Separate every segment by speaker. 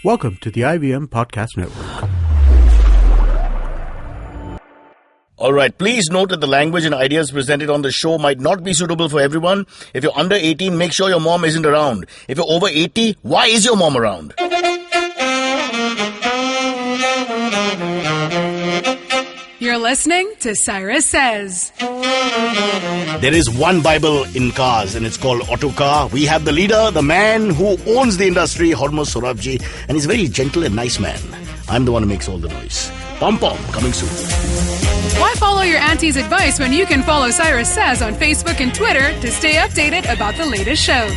Speaker 1: Welcome to the IVM Podcast Network.
Speaker 2: All right, please note that the language and ideas presented on the show might not be suitable for everyone. If you're under 18, make sure your mom isn't around. If you're over 80, why is your mom around?
Speaker 3: You're listening to Cyrus Says.
Speaker 2: There is one Bible in cars, and it's called Autocar. We have the leader, the man who owns the industry, Hormazd Sorabjee, and he's a very gentle and nice man. I'm the one who makes all the noise. Pom Pom, coming soon.
Speaker 3: Why follow your auntie's advice when you can follow Cyrus Says on Facebook and Twitter to stay updated about the latest shows?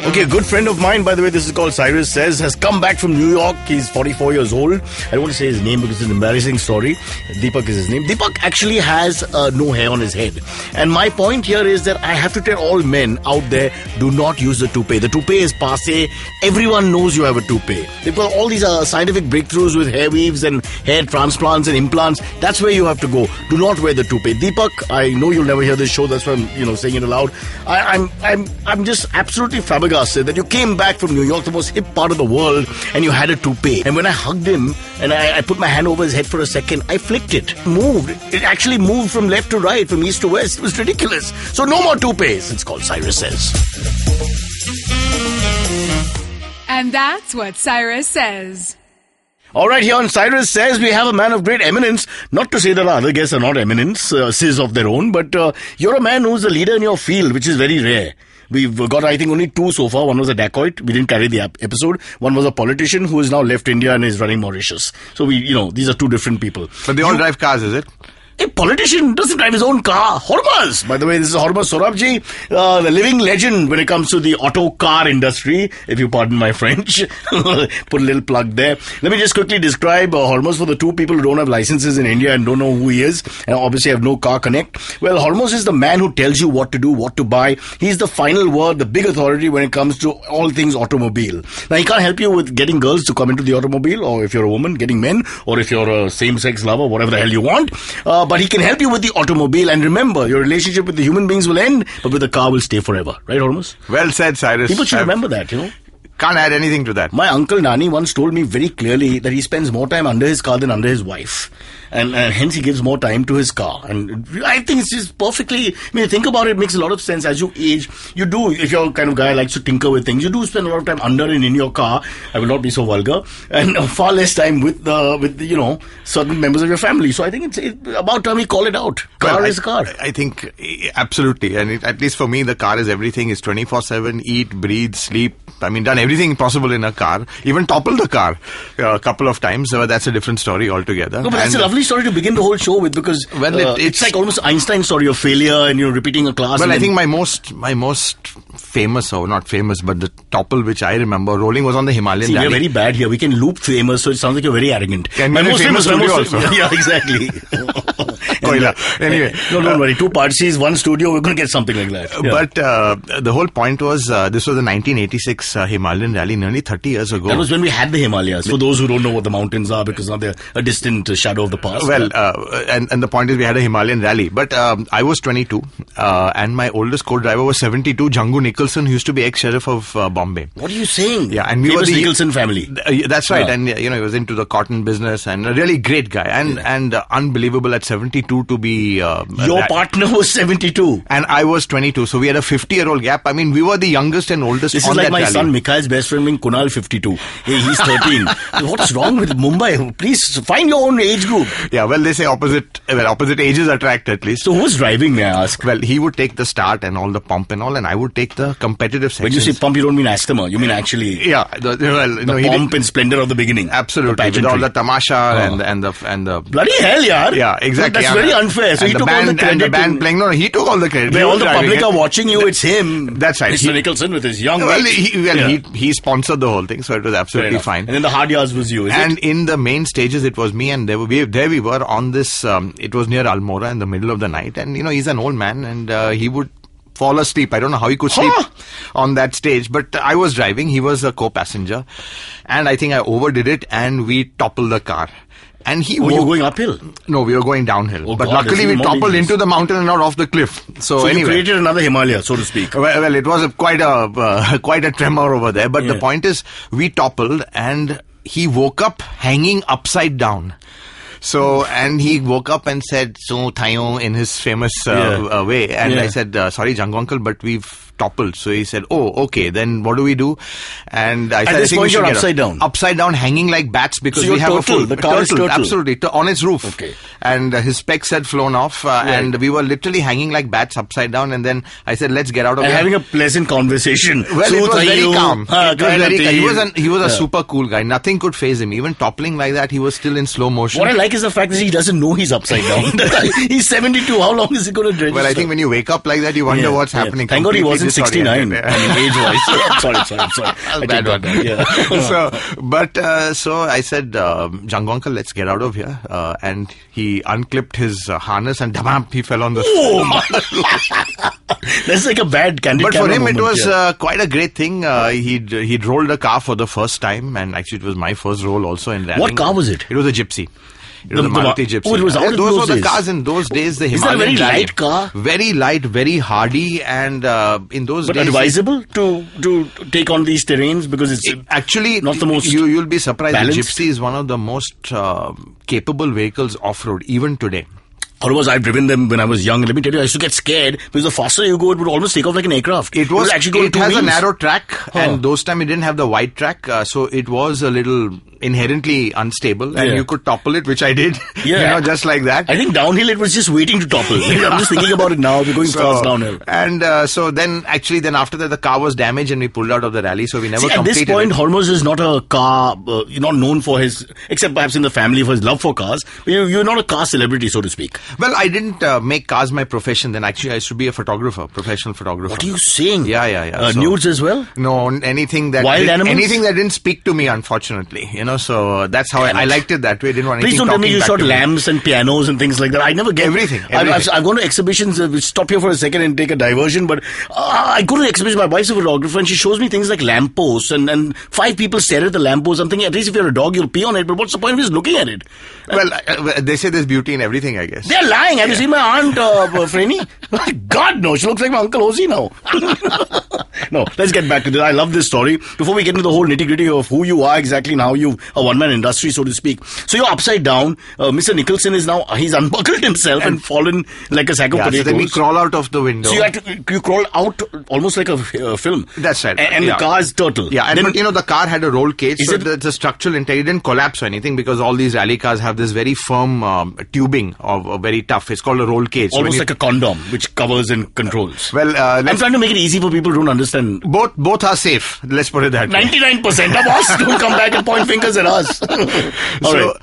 Speaker 2: Okay, a good friend of mine, by the way, this is called Cyrus Says, has come back from New York. He's 44 years old. I don't want to say his name because it's an embarrassing story. Deepak is his name. Deepak actually has no hair on his head. And my point here is that I have to tell all men out there, do not use the toupee. The toupee is passé. Everyone knows you have a toupee. They've got all these scientific breakthroughs with hair weaves and hair transplants and implants. That's where you have to go. Do not wear the toupee. Deepak, I know you'll never hear this show. That's why I'm saying it aloud. I'm just absolutely flabbergasted that you came back from New York, the most hip part of the world, and you had a toupee. And when I hugged him and I put my hand over his head for a second, I flicked it. Moved. It actually moved from left to right, from east to west. It was ridiculous. So no more toupees. It's called Cyrus Says.
Speaker 3: And that's what Cyrus says.
Speaker 2: All right, here on Cyrus Says, we have a man of great eminence. Not to say that our other guests are not eminence, sis of their own, but you're a man who's a leader in your field, which is very rare. We've got, I think, only two so far. One was a dacoit. We didn't carry the episode. One was a politician who has now left India and is running Mauritius. So these are two different people.
Speaker 4: But they all drive cars, is it?
Speaker 2: A politician doesn't drive his own car. Hormazd. By the way, this is Hormazd Sorabjee, the living legend when it comes to the auto car industry, if you pardon my French. Put a little plug there. Let me just quickly describe Hormazd for the two people who don't have licenses in India and don't know who he is, and obviously have no car connect. Well, Hormazd is the man who tells you what to do, what to buy. He's the final word, the big authority when it comes to all things automobile. Now, he can't help you with getting girls to come into the automobile, or if you're a woman, getting men, or if you're a same-sex lover, whatever the hell you want. But he can help you with the automobile, and remember, your relationship with the human beings will end, but with the car will stay forever. Right, Hormazd?
Speaker 4: Well said, Cyrus.
Speaker 2: People should remember that,
Speaker 4: Can't add anything to that.
Speaker 2: My uncle Nani once told me very clearly that he spends more time under his car than under his wife. And hence he gives more time to his car. And I think it's just perfectly, think about it, it makes a lot of sense. As you age, you do, if you're a kind of guy who likes to tinker with things, you do spend a lot of time under and in your car. I will not be so vulgar. And far less time with certain members of your family. So I think it's about time we call it out. Car is car.
Speaker 4: I think, absolutely. And at least for me, the car is everything. It's 24/7, eat, breathe, sleep. Done everything possible in a car. Even toppled the car a couple of times. That's a different story altogether.
Speaker 2: No, but that's a lovely story to begin the whole show with, because it's like almost Einstein's story of failure and repeating a class.
Speaker 4: Well, I think my most famous, or not famous, but the topple which I remember rolling was on the Himalayan Rally.
Speaker 2: We're very bad here. We can loop famous, so it sounds like you're very arrogant.
Speaker 4: Can my most famous studio also.
Speaker 2: Yeah, exactly.
Speaker 4: Anyway.
Speaker 2: No, don't worry. 2 parties, 1 studio, we're going to get something like that. Yeah.
Speaker 4: But the whole point was, this was the 1986 Himalayan Rally, nearly 30 years ago.
Speaker 2: That was when we had the Himalayas. For those who don't know what the mountains are, because now they're a distant shadow of the past.
Speaker 4: Well, and the point is we had a Himalayan Rally. But I was 22, and my oldest co-driver was 72, Django Nicholson, who used to be ex-sheriff of Bombay.
Speaker 2: What are you saying?
Speaker 4: Yeah, and we were the
Speaker 2: Nicholson family.
Speaker 4: That's right. Yeah. And he was into the cotton business, and a really great guy, and unbelievable at 72 to be.
Speaker 2: Your partner was 72,
Speaker 4: and I was 22. So we had a 50-year-old gap. We were the youngest and oldest.
Speaker 2: This is like my son Mikhail's best friend being Kunal, 52. He's 13. What's wrong with Mumbai? Please find your own age group.
Speaker 4: Yeah, well, they say opposite ages attract, at least.
Speaker 2: So who's driving, may I ask?
Speaker 4: Well, he would take the start and all the pump and all, and I would take the competitive sections.
Speaker 2: When you say pump, you don't mean asthma. You mean actually the pomp and splendor of the beginning.
Speaker 4: Absolutely. With all the tamasha and the...
Speaker 2: Bloody hell, yaar.
Speaker 4: Yeah, exactly.
Speaker 2: That's very unfair. So he took all the credit.
Speaker 4: And the band playing. No, he took all the credit.
Speaker 2: Where all the public are watching you, it's him.
Speaker 4: That's right.
Speaker 2: Mr. Nicholson with his young...
Speaker 4: He sponsored the whole thing, so it was absolutely fine.
Speaker 2: And then the hard yards was you,
Speaker 4: And in the main stages, it was me, and there we were on this, it was near Almora in the middle of the night, and he's an old man, and he would fall asleep. I don't know how he could sleep on that stage, but I was driving, he was a co-passenger, and I think I overdid it, and we toppled the car. And he
Speaker 2: you were going uphill?
Speaker 4: No, we were going downhill.
Speaker 2: Oh,
Speaker 4: but
Speaker 2: God,
Speaker 4: luckily we toppled into the mountain and not off the cliff. So anyway,
Speaker 2: you created another Himalaya, so to speak.
Speaker 4: Well, it was quite a tremor over there. But the point is, we toppled and he woke up hanging upside down. So, and he woke up and said, "So, Thayo," in his famous way. And I said, "Sorry, Jangu uncle, but we've toppled." So he said, "Oh, okay, then what do we do?" And I said,
Speaker 2: "At this point, you're upside down."
Speaker 4: Upside down, hanging like bats because
Speaker 2: so
Speaker 4: we have
Speaker 2: the car is turtle.
Speaker 4: Absolutely, on its roof.
Speaker 2: Okay.
Speaker 4: And his specs had flown off, and we were literally hanging like bats upside down. And then I said, "Let's get out of here."
Speaker 2: Having a pleasant conversation.
Speaker 4: Well, it was very calm. He was a super cool guy. Nothing could faze him. Even toppling like that, he was still in slow motion.
Speaker 2: What I like is the fact that he doesn't know he's upside down. He's 72. How long is he going to register?
Speaker 4: Well, I think when you wake up like that, you wonder what's happening.
Speaker 2: Thank God he wasn't 69. Age-wise. sorry.
Speaker 4: Bad one. So I said, "Jangu uncle, let's get out of here." And he unclipped his harness and damn, he fell on the
Speaker 2: floor. That's like a bad candid
Speaker 4: But for him,
Speaker 2: moment,
Speaker 4: it was quite a great thing. He'd rolled a car for the first time, and actually it was my first roll also in rallying.
Speaker 2: What car was it?
Speaker 4: It was a Gypsy. It was a Maruti Gypsy.
Speaker 2: Oh, it was out in
Speaker 4: those were
Speaker 2: days.
Speaker 4: the cars in those days. The
Speaker 2: Is that a
Speaker 4: Himalayan
Speaker 2: very light car?
Speaker 4: Very light, very hardy, and in those days.
Speaker 2: But advisable to take on these terrains because it's
Speaker 4: actually
Speaker 2: not the most.
Speaker 4: You'll be surprised.
Speaker 2: Balanced.
Speaker 4: The Gypsy is one of the most capable vehicles off-road, even today.
Speaker 2: Otherwise, I've driven them when I was young. Let me tell you, I used to get scared because the faster you go, it would almost take off like an aircraft.
Speaker 4: It has a narrow track, and those time it didn't have the wide track, so it was a little inherently unstable, and you could topple it, which I did. Just like that.
Speaker 2: I think downhill it was just waiting to topple. I'm just thinking about it now. We're going fast downhill.
Speaker 4: And so then after that the car was damaged and we pulled out of the rally, so we never completed it.
Speaker 2: At this point, Hormazd is not a car, not known for his, except perhaps in the family for his love for cars. You're not a car celebrity, so to speak.
Speaker 4: Well, I didn't make cars my profession. Then actually I should be a photographer, professional photographer.
Speaker 2: What are you saying?
Speaker 4: Yeah.
Speaker 2: Nudes as well?
Speaker 4: No, anything that didn't speak to me, unfortunately. So that's how I liked it that way. I didn't want anything.
Speaker 2: Please don't tell me you shot lamps and pianos and things like that. I never get
Speaker 4: everything.
Speaker 2: I've gone to exhibitions. We'll stop here for a second and take a diversion. But I go to the exhibition. My wife's a photographer, and she shows me things like lampposts, and 5 people stare at the lamppost. I'm thinking, at least if you're a dog, you'll pee on it. But what's the point of just looking at it?
Speaker 4: Well, they say there's beauty in everything, I guess.
Speaker 2: They're lying. Have you seen my aunt, Franny? God, no. She looks like my Uncle Ozzy now. No, let's get back to this. I love this story. Before we get into the whole nitty-gritty of who you are exactly and how you've a one-man industry, so to speak. So you're upside down. Mr. Nicholson is now, he's unbuckled himself and fallen like a sack of potatoes.
Speaker 4: So then we crawl out of the window.
Speaker 2: So you crawl out almost like a film.
Speaker 4: That's right.
Speaker 2: And the car is turtle.
Speaker 4: Yeah, and the car had a roll cage, so the structural integrity didn't collapse or anything because all these rally cars have this very firm tubing of very tough. It's called a roll cage.
Speaker 2: Almost like a condom, which covers and controls.
Speaker 4: Well,
Speaker 2: I'm trying to make it easy for people who don't understand.
Speaker 4: Both are safe. Let's put it that way.
Speaker 2: 99% of us don't come back and point fingers at us. All right.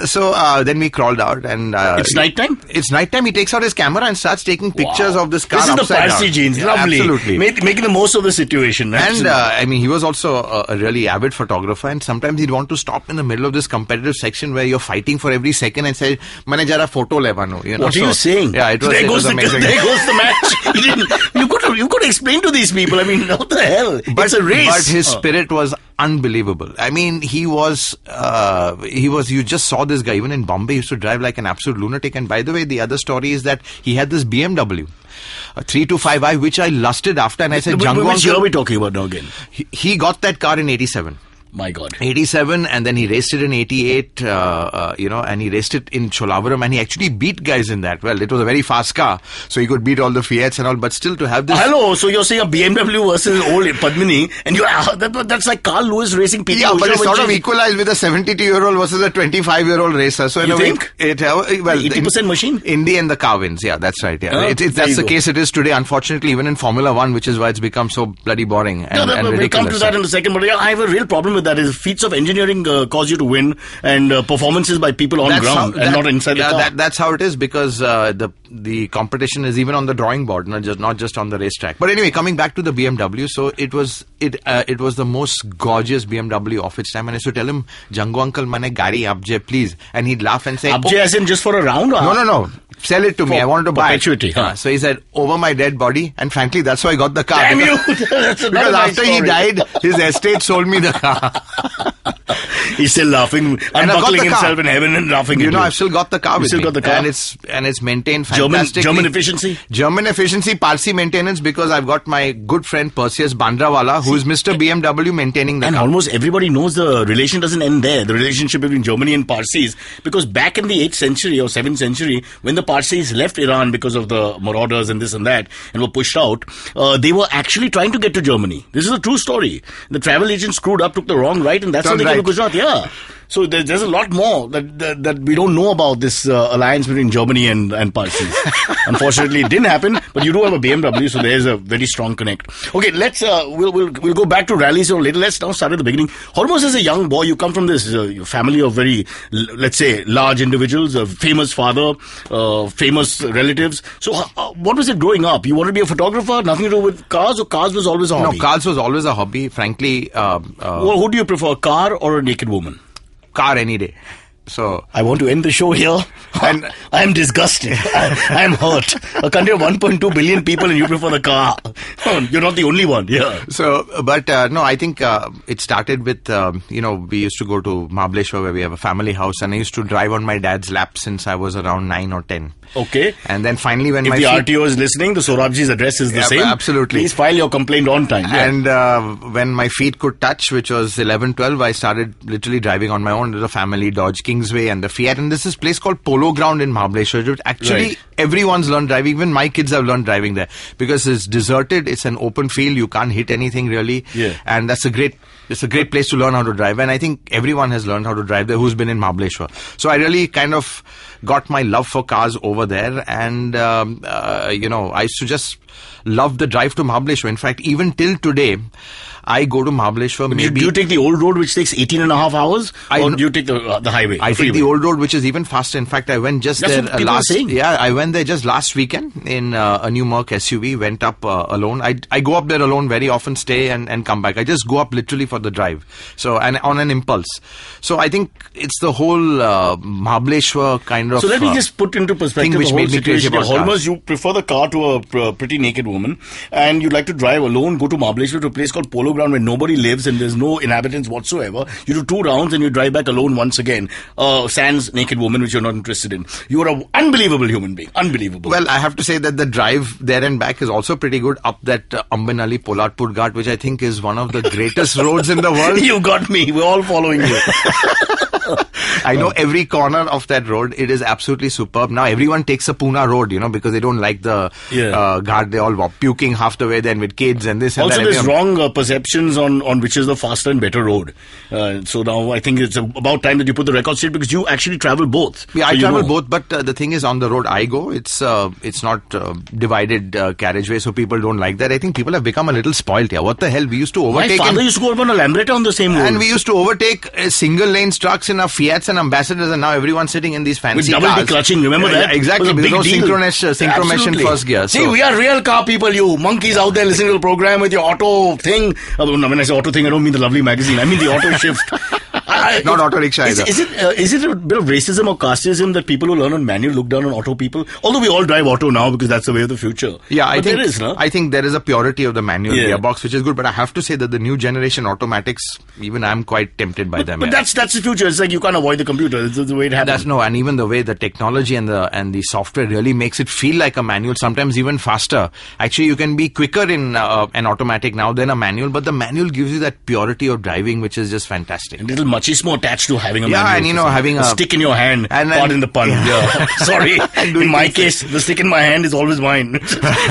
Speaker 4: So then we crawled out and...
Speaker 2: it's nighttime?
Speaker 4: It's nighttime. He takes out his camera and starts taking pictures of this car upside down.
Speaker 2: This is the Parsi genes.
Speaker 4: Yeah,
Speaker 2: lovely.
Speaker 4: Absolutely.
Speaker 2: Making the most of the situation.
Speaker 4: And he was also a really avid photographer, and sometimes he'd want to stop in the middle of this competitive section where you're fighting for every second and say, "Mane jara photo levano."
Speaker 2: What are you saying?
Speaker 4: Yeah, it was amazing.
Speaker 2: There goes the match. You could explain to these people. I mean, what the hell? It's a race.
Speaker 4: But his spirit was unbelievable. I mean, he was, you just saw this guy, even in Bombay, he used to drive like an absolute lunatic. And by the way, the other story is that he had this BMW, a 325i, which I lusted after, and I said, Jangu,
Speaker 2: which year are we talking about now again?
Speaker 4: He got that car in 87.
Speaker 2: My God.
Speaker 4: 87, and then he raced it in 88, and he raced it in Cholavaram, and he actually beat guys in that. Well, it was a very fast car, so he could beat all the Fiats and all, but still to have this...
Speaker 2: Hello, so you're saying a BMW versus old Padmini, and that's like Carl Lewis racing PT.
Speaker 4: Yeah, but it's sort of equalized with a 72-year-old versus a 25-year-old racer. So
Speaker 2: you think?
Speaker 4: 80%
Speaker 2: machine?
Speaker 4: In the end, the car wins. Yeah, that's right. Yeah, that's the case it is today, unfortunately, even in Formula 1, which is why it's become so bloody boring and ridiculous.
Speaker 2: We'll come to that in a second, but I have a real problem with that is feats of engineering cause you to win, and performances by people on ground and not inside the car.
Speaker 4: That's how it is, because the competition is even on the drawing board, not just on the racetrack. But anyway, coming back to the BMW, so it was the most gorgeous BMW of its time, and I used to tell him, Jangu uncle, mane gari abje, please, and he'd laugh and say,
Speaker 2: abje as in just for a round? Or
Speaker 4: No. Sell it to me. I wanted to buy
Speaker 2: it. Huh?
Speaker 4: So he said, over my dead body, and frankly, that's why I got the car.
Speaker 2: Damn you! That's
Speaker 4: because after he died, his estate sold me the car.
Speaker 2: He's still laughing, unbuckling himself in heaven and laughing.
Speaker 4: I've still got the car with me.
Speaker 2: Got the car?
Speaker 4: And it's maintained fantastically.
Speaker 2: German efficiency?
Speaker 4: German efficiency, Parsi maintenance, because I've got my good friend Perseus Bandrawala, who is Mr. BMW maintaining the car.
Speaker 2: And almost everybody knows the relation doesn't end there, the relationship between Germany and Parsis, because back in the 8th century or 7th century, when the Parsis left Iran because of the marauders and this and that, and were pushed out, they were actually trying to get to Germany. This is a true story. The travel agent screwed up, took the wrong right, and that's how they came to Gujarat. Yeah. So there's a lot more that we don't know about this alliance between Germany and Parsis. Unfortunately, it didn't happen. But you do have a BMW, so there's a very strong connect. Okay, let's we'll go back to rallies later. Let's now start at the beginning. Hormazd, as a young boy, you come from this family of very, let's say, large individuals, a famous father, famous relatives. So what was it growing up? You wanted to be a photographer? Nothing to do with cars, or cars was always a hobby?
Speaker 4: No, cars was always a hobby. Frankly,
Speaker 2: who do you prefer, a car or a naked woman?
Speaker 4: Car any day. So
Speaker 2: I want to end the show here. And I am disgusted. I am hurt. A country of 1.2 billion people, and you prefer the car. You're not the only one. Yeah.
Speaker 4: So, but no, I think it started with we used to go to Mahabaleshwar, where we have a family house, and I used to drive on my dad's lap since I was around 9 or 10.
Speaker 2: Okay.
Speaker 4: And then finally, when
Speaker 2: if the RTO is listening, the Sorabjee's address is the same.
Speaker 4: Absolutely.
Speaker 2: Please file your complaint on time. Yeah.
Speaker 4: And when my feet could touch, which was 11, 12, I started literally driving on my own. There's a family Dodge Kingsway and the Fiat. And there's this place called Polo Ground in Mahabaleshwar. Actually, everyone's learned driving. Even my kids have learned driving there. Because it's deserted. It's an open field. You can't hit anything really.
Speaker 2: Yeah.
Speaker 4: And it's a great place to learn how to drive. And I think everyone has learned how to drive there who's been in Mahabaleshwar. So I really kind of got my love for cars over there. And, I used to just love the drive to Mahabaleshwar. In fact, even till today, I go to Mahabaleshwar.
Speaker 2: Do you take the old road, which takes 18 and a half hours? Or do you take the highway?
Speaker 4: I take the old road, which is even faster. In fact, I went just
Speaker 2: That's
Speaker 4: there
Speaker 2: what saying.
Speaker 4: Yeah, I went there just last weekend in a new Merc SUV. Went up alone. I go up there alone very often, stay and come back. I just go up literally for the drive. So, and on an impulse. So I think it's the whole Mahabaleshwar kind of.
Speaker 2: So let me just put into perspective
Speaker 4: which
Speaker 2: the whole
Speaker 4: made me crazy
Speaker 2: situation.
Speaker 4: about
Speaker 2: Hormazd, you prefer the car to a pretty naked woman, and you'd like to drive alone, go to Mahabaleshwar, to a place called Polo Ground where nobody lives and there's no inhabitants whatsoever. You do 2 rounds and you drive back alone once again. Sans naked woman, which you're not interested in. You are an unbelievable human being. Unbelievable.
Speaker 4: Well, I have to say that the drive there and back is also pretty good up that Ambanali Polarpur Ghat, which I think is one of the greatest roads in the world.
Speaker 2: You got me. We're all following you.
Speaker 4: I know every corner of that road. It is absolutely superb. Now everyone takes a Pune road, because they don't like the ghat. They all were puking half the way then with kids and this and
Speaker 2: also,
Speaker 4: that.
Speaker 2: Also, there's wrong perceptions on which is the faster and better road. So now I think it's about time that you put the record straight, because you actually travel both.
Speaker 4: Yeah,
Speaker 2: so
Speaker 4: I travel both, but the thing is, on the road I go, it's not divided carriageway, so people don't like that. I think people have become a little spoiled here. What the hell? We used to overtake.
Speaker 2: My father used to go on a Lambretta on the same road.
Speaker 4: And we used to overtake single lane trucks in our Fiats and Ambassadors, and now everyone's sitting in these fancy
Speaker 2: with double clutching, remember that?
Speaker 4: Yeah, exactly. There's no synchromesh in first gear.
Speaker 2: See, we are real car people, you monkeys out there listening to the program with your auto thing. When I say auto thing, I don't mean the lovely magazine. I mean the auto shift.
Speaker 4: Not auto rickshaw either.
Speaker 2: Is it a bit of racism or casteism that people who learn on manual look down on auto people? Although we all drive auto now because that's the way of the future.
Speaker 4: Yeah, I think there is a purity of the manual gearbox, which is good. But I have to say that the new generation automatics, even I'm quite tempted by them.
Speaker 2: But that's the future. It's like you can't avoid the computer. It's the way it happens.
Speaker 4: And even the way the technology and the software really makes it feel like a manual. Sometimes even faster. Actually, you can be quicker in an automatic now than a manual. But the manual gives you that purity of driving, which is just fantastic.
Speaker 2: A little machismo attached to having a manual.
Speaker 4: Yeah, and having a
Speaker 2: stick in your hand. Pardon the pun. Yeah. Sorry. In my case, the stick in my hand is always mine.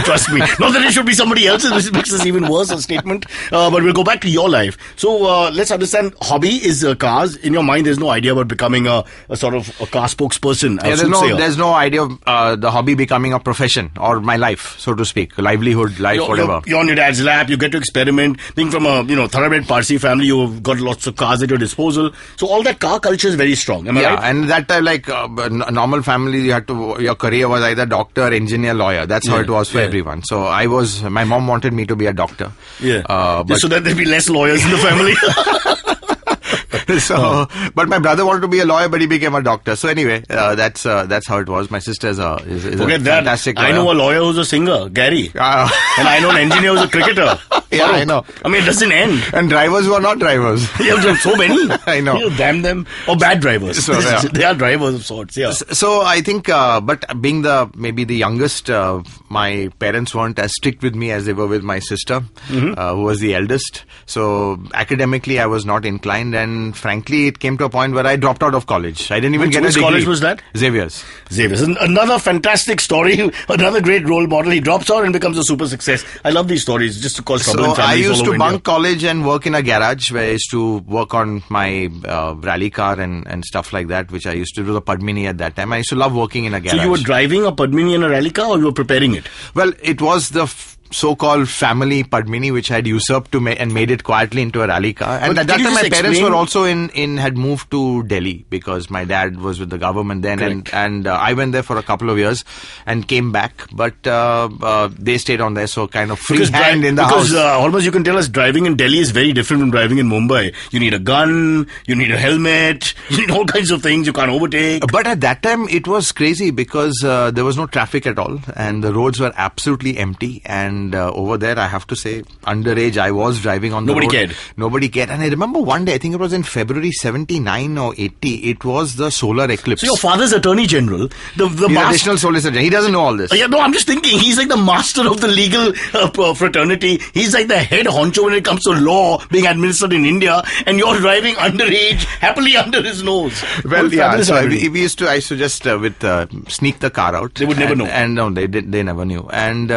Speaker 2: Trust me. Not that it should be somebody else's, which makes this even worse, a statement. But we'll go back to your life. So let's understand, hobby is cars. In your mind, there's no idea about becoming a sort of a car spokesperson.
Speaker 4: There's no idea of the hobby becoming a profession or my life, so to speak. Livelihood, whatever.
Speaker 2: You're on your dad's lap. You get to experiment. Being from a thoroughbred Parsi family, you've got lots of cars at your disposal. So all that car culture is very strong. Am I right?
Speaker 4: Yeah, and that time, a normal family, your career was either doctor, engineer, lawyer. That's how it was for everyone. So my mom wanted me to be a doctor.
Speaker 2: Yeah. So that there'd be less lawyers in the family.
Speaker 4: But my brother wanted to be a lawyer, but he became a doctor. So anyway, that's how it was. My sister is a fantastic lawyer.
Speaker 2: I know a lawyer who's a singer, Gary. And I know an engineer who's a cricketer.
Speaker 4: Yeah, I know.
Speaker 2: I mean, it doesn't end.
Speaker 4: And drivers who are not drivers.
Speaker 2: Yeah, there are so many.
Speaker 4: I know.
Speaker 2: Damn them. Or bad drivers.
Speaker 4: So, yeah.
Speaker 2: They are drivers of sorts, yeah.
Speaker 4: So I think, but being maybe the youngest, my parents weren't as strict with me as they were with my sister, who was the eldest. So academically, I was not inclined, and frankly, it came to a point where I dropped out of college. I didn't even get a degree.
Speaker 2: Which college was that?
Speaker 4: Xavier's.
Speaker 2: Another fantastic story. Another great role model. He drops out and becomes a super success. I love these stories just to cause trouble in
Speaker 4: So I
Speaker 2: families
Speaker 4: used
Speaker 2: all
Speaker 4: to
Speaker 2: over
Speaker 4: bunk
Speaker 2: India.
Speaker 4: college and work in a garage where I used to work on my rally car and stuff like that, which I used to do the Padmini at that time. I used to love working in a garage.
Speaker 2: So you were driving a Padmini in a rally car, or you were preparing it?
Speaker 4: Well, it was the so-called family Padmini, which I had usurped and made it quietly into a rally car. And
Speaker 2: But
Speaker 4: at that
Speaker 2: can you
Speaker 4: time, my
Speaker 2: just
Speaker 4: parents
Speaker 2: explain-
Speaker 4: were also had moved to Delhi because my dad was with the government then, and I went there for a couple of years and came back. But they stayed on there, so kind of free hand in the house.
Speaker 2: Because Hormazd, you can tell us, driving in Delhi is very different from driving in Mumbai. You need a gun, you need a helmet, you need all kinds of things. You can't overtake.
Speaker 4: But at that time, it was crazy because there was no traffic at all, and the roads were absolutely empty. And over there, I have to say, underage, I was driving on the road. Nobody cared. And I remember one day, I think it was in February 79 or 80, it was the solar eclipse.
Speaker 2: So your father's Attorney General, the
Speaker 4: He's additional solicitor. He doesn't know all this.
Speaker 2: Yeah, no, I'm just thinking, he's like the master of the legal fraternity. He's like the head honcho when it comes to law being administered in India, and you're driving underage, happily under his nose.
Speaker 4: Well, yeah, so I used to just sneak the car out.
Speaker 2: They would never know.
Speaker 4: And no, they never knew. And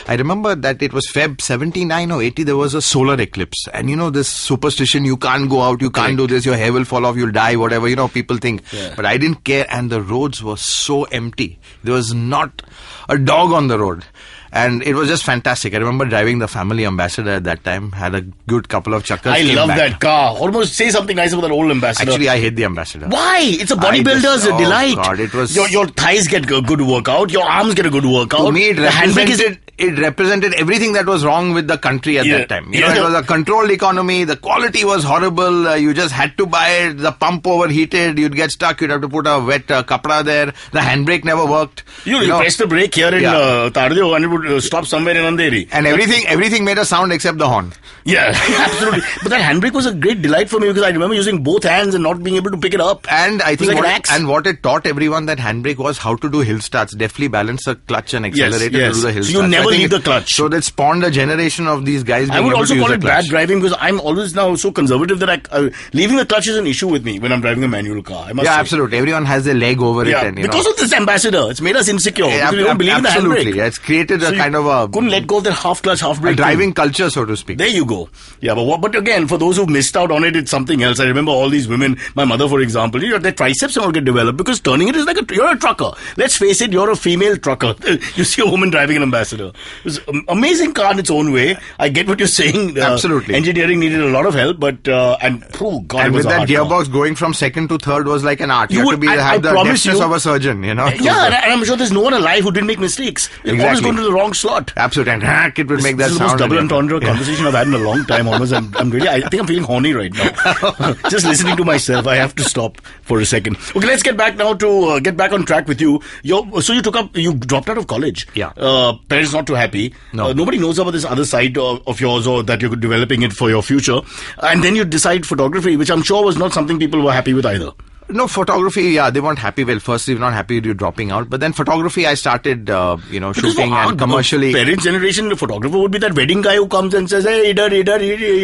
Speaker 4: I remember that it was Feb 79 or 80, there was a solar eclipse. And you know, this superstition, you can't go out, you can't do this, your hair will fall off, you'll die, whatever, you know, people think.
Speaker 2: Yeah.
Speaker 4: But I didn't care, and the roads were so empty. There was not a dog on the road. And it was just fantastic. I remember driving the family Ambassador at that time. Had a good couple of chakkars.
Speaker 2: I love that car. Almost say something nice about that old Ambassador.
Speaker 4: Actually, I hate the Ambassador.
Speaker 2: Why? It's a bodybuilder's delight.
Speaker 4: God, it was...
Speaker 2: Your thighs get a good workout. Your arms get a good workout.
Speaker 4: To me, it represented everything that was wrong with the country at that time. You know, it was a controlled economy. The quality was horrible. You just had to buy it. The pump overheated. You'd get stuck. You'd have to put a wet kapra there. The handbrake never worked.
Speaker 2: You press the brake here in Tardeo and it would stop somewhere in Andheri.
Speaker 4: And everything made a sound except the horn.
Speaker 2: Yeah, absolutely. But that handbrake was a great delight for me because I remember using both hands and not being able to pick it up.
Speaker 4: And I think
Speaker 2: like
Speaker 4: what it taught everyone, that handbrake, was how to do hill starts, deftly balance the clutch and accelerator to do the hill starts.
Speaker 2: So you never leave the clutch.
Speaker 4: So that spawned a generation of these guys.
Speaker 2: I would also call it bad driving because I'm always now so conservative that leaving the clutch is an issue with me when I'm driving a manual car. I must say.
Speaker 4: Absolutely. Everyone has their leg over it. And,
Speaker 2: because of this Ambassador, it's made us insecure. Because we don't believe in the handbrake.
Speaker 4: Absolutely. It's created a kind of a...
Speaker 2: Couldn't let go of that half clutch, half brake.
Speaker 4: A driving culture, so to speak.
Speaker 2: There you go. Yeah, but again, for those who missed out on it, it's something else. I remember all these women, my mother, for example, their triceps and all get developed because turning it is like you're a trucker. Let's face it, you're a female trucker. You see a woman driving an Ambassador. It was an amazing car in its own way. I get what you're saying.
Speaker 4: Absolutely.
Speaker 2: Engineering needed a lot of help, but
Speaker 4: and with that gearbox going from second to third was like an art. You had to have the deftness of a surgeon, you know.
Speaker 2: Yeah, and I'm sure there's no one alive who didn't make mistakes. It always going to the wrong slot.
Speaker 4: Absolutely, and it would make that sound.
Speaker 2: This is the most double entendre conversation I've had in a long time. Almost, I think I'm feeling horny right now. Just listening to myself, I have to stop for a second. Okay, let's get back now to get back on track with you. So you dropped out of college.
Speaker 4: Yeah.
Speaker 2: Parents not too happy.
Speaker 4: No.
Speaker 2: Nobody knows about this other side of yours, or that you're developing it for your future. And then you decide photography, which I'm sure was not something people were happy with either.
Speaker 4: No, photography, they weren't happy. Well, first, they were not happy with you dropping out. But then photography, I started, shooting and commercially.
Speaker 2: Parents' generation, the photographer would be that wedding guy who comes and says, hey, idar,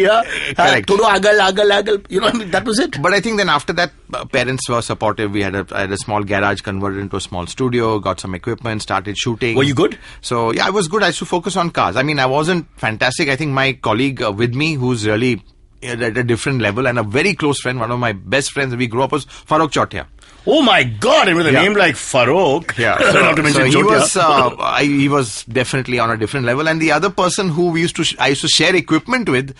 Speaker 2: yeah.
Speaker 4: Correct.
Speaker 2: Agal. You know, that was it.
Speaker 4: But I think then after that, parents were supportive. I had a small garage converted into a small studio, got some equipment, started shooting.
Speaker 2: Were you good?
Speaker 4: So, I was good. I used to focus on cars. I mean, I wasn't fantastic. I think my colleague with me, who's really at a different level, and a very close friend, one of my best friends we grew up, was Farokh Chotia.
Speaker 2: Oh my God! And with a name like Farokh, not to mention Chotia.
Speaker 4: He was definitely on a different level. And the other person who I used to share equipment with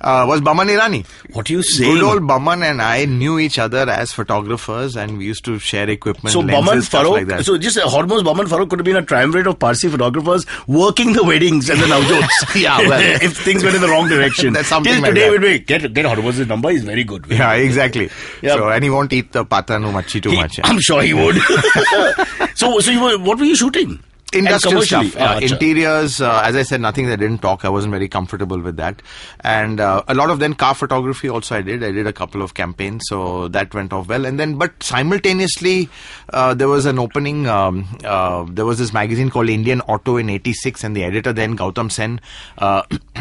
Speaker 4: was Baman Irani.
Speaker 2: What are you saying?
Speaker 4: Good old Baman and I knew each other as photographers, and we used to share equipment.
Speaker 2: So
Speaker 4: lenses,
Speaker 2: Baman Farokh,
Speaker 4: like that.
Speaker 2: so just Hormazd Baman Farokh could have been a triumvirate of Parsi photographers working the weddings and the navjots.
Speaker 4: Yeah, well,
Speaker 2: if things went in the wrong direction.
Speaker 4: That's something
Speaker 2: Till
Speaker 4: like
Speaker 2: today,
Speaker 4: that.
Speaker 2: Get Hormazd's number. He's very good.
Speaker 4: Yeah, exactly.
Speaker 2: Yeah.
Speaker 4: So, and he won't eat the patan or machi too much.
Speaker 2: I'm sure he would. So what were you shooting?
Speaker 4: Industrial stuff,
Speaker 2: commercially?
Speaker 4: interiors, as I said, nothing that didn't talk. I wasn't very comfortable with that. And a lot of then car photography also I did a couple of campaigns, so that went off well. And then, but simultaneously, there was an opening, there was this magazine called Indian Auto in 86, and the editor then, Gautam Sen,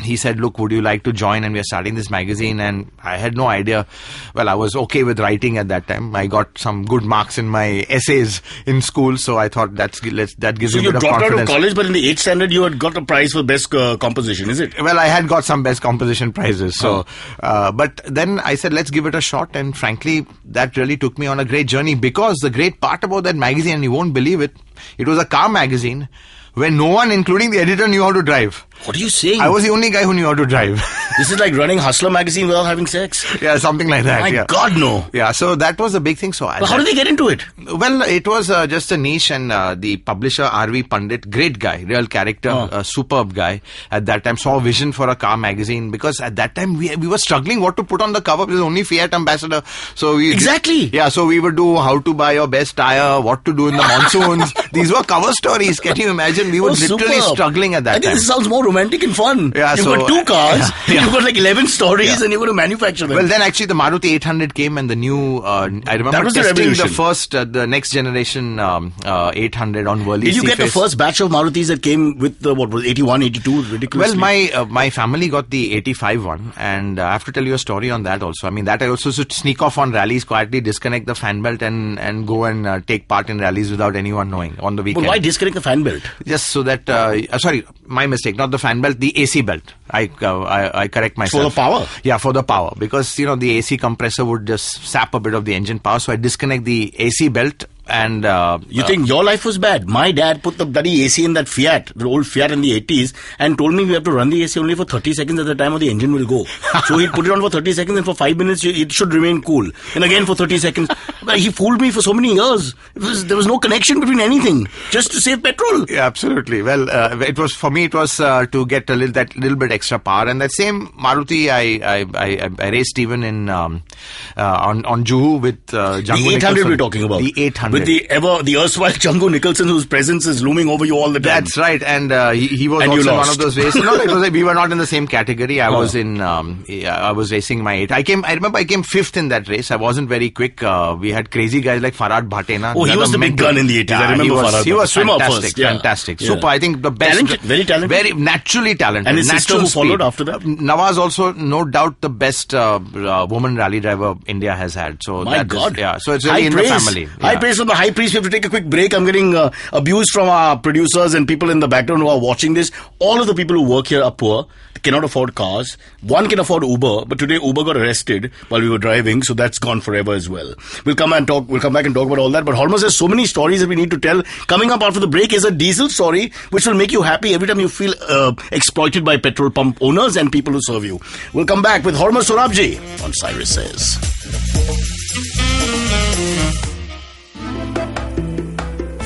Speaker 4: he said, look, would you like to join? And we are starting this magazine, and I had no idea. Well, I was okay with writing at that time. I got some good marks in my essays in school, so I thought that gives me a bit of
Speaker 2: dropped
Speaker 4: confidence.
Speaker 2: out of college, but in the 8th standard, you had got a prize for best composition, is it?
Speaker 4: Well, I had got some best composition prizes. So, but then I said, let's give it a shot. And frankly, that really took me on a great journey, because the great part about that magazine, and you won't believe it, it was a car magazine where no one, including the editor, knew how to drive.
Speaker 2: What are you saying?
Speaker 4: I was the only guy who knew how to drive.
Speaker 2: This is like running Hustler magazine without having sex.
Speaker 4: Yeah, something like that.
Speaker 2: My God, no.
Speaker 4: Yeah, so that was a big thing. So,
Speaker 2: how did they get into it?
Speaker 4: Well, it was just a niche, and the publisher R.V. Pandit, great guy, real character, a superb guy at that time, saw a vision for a car magazine, because at that time we were struggling what to put on the cover. There was only Fiat Ambassador. So so we would do how to buy your best tire, what to do in the monsoons. These were cover stories. Can you imagine? We were literally struggling at that time.
Speaker 2: I think this sounds more romantic and fun.
Speaker 4: Yeah,
Speaker 2: you've got 2 cars, you've got like 11 stories, and you're going to manufacture them.
Speaker 4: Well, then actually the Maruti 800 came, and the new, I remember
Speaker 2: that was
Speaker 4: testing the first, the next generation 800 on Worley.
Speaker 2: Did you get the first batch of Marutis that came with the, 81, 82, ridiculously?
Speaker 4: Well, my family got the 85 one, and I have to tell you a story on that also. I mean, that I also should sneak off on rallies, quietly disconnect the fan belt and go and take part in rallies without anyone knowing on the weekend.
Speaker 2: But why disconnect the fan belt?
Speaker 4: Just so that, sorry, my mistake, not the fan belt, the AC belt. I correct myself.
Speaker 2: For the power?
Speaker 4: Yeah, for the power. Because, the AC compressor would just sap a bit of the engine power. So I disconnect the AC belt. And
Speaker 2: you think your life was bad? My dad put the bloody AC in that Fiat, the old Fiat in the 80s, and told me we have to run the AC only for 30 seconds at the time or the engine will go. So he put it on for 30 seconds, and for 5 minutes it should remain cool. And again for 30 seconds. But he fooled me for so many years. There was no connection between anything, just to save petrol.
Speaker 4: Yeah, absolutely. Well, it was, for me, it was to get that little bit extra power. And that same Maruti, I raced even in on Juhu with Django
Speaker 2: The 800
Speaker 4: Nicholson.
Speaker 2: we're talking about.
Speaker 4: The 800.
Speaker 2: With the erstwhile Django Nicholson, whose presence is looming over you all the time.
Speaker 4: That's right, and he was
Speaker 2: and
Speaker 4: also one of those races. No, it was like we were not in the same category. I was in, I was racing my 8. I remember I came 5th in that race. I wasn't very quick. We had crazy guys like Farhad Bhatena.
Speaker 2: Oh, he was the big gun in the 80s. I remember Farhad.
Speaker 4: He was
Speaker 2: swimmer
Speaker 4: fantastic,
Speaker 2: first. Yeah.
Speaker 4: Fantastic.
Speaker 2: Yeah.
Speaker 4: Super. I think the best.
Speaker 2: Talented, very talented.
Speaker 4: Very naturally talented.
Speaker 2: And his sister who followed after that?
Speaker 4: Nawaz also, no doubt, the best woman rally driver India has had. So
Speaker 2: my God.
Speaker 4: So it's really in the family.
Speaker 2: High praise from the high priest. We have to take a quick break. I'm getting abused from our producers and people in the background who are watching this. All of the people who work here are poor. They cannot afford cars. One can afford Uber, but today Uber got arrested while we were driving, so that's gone forever as well. We'll come back and talk about all that. But Hormazd has so many stories that we need to tell. Coming up after the break is a diesel story which will make you happy every time you feel exploited by petrol pump owners and people who serve you. We'll come back with Hormazd Sorabjee on Cyrus Says.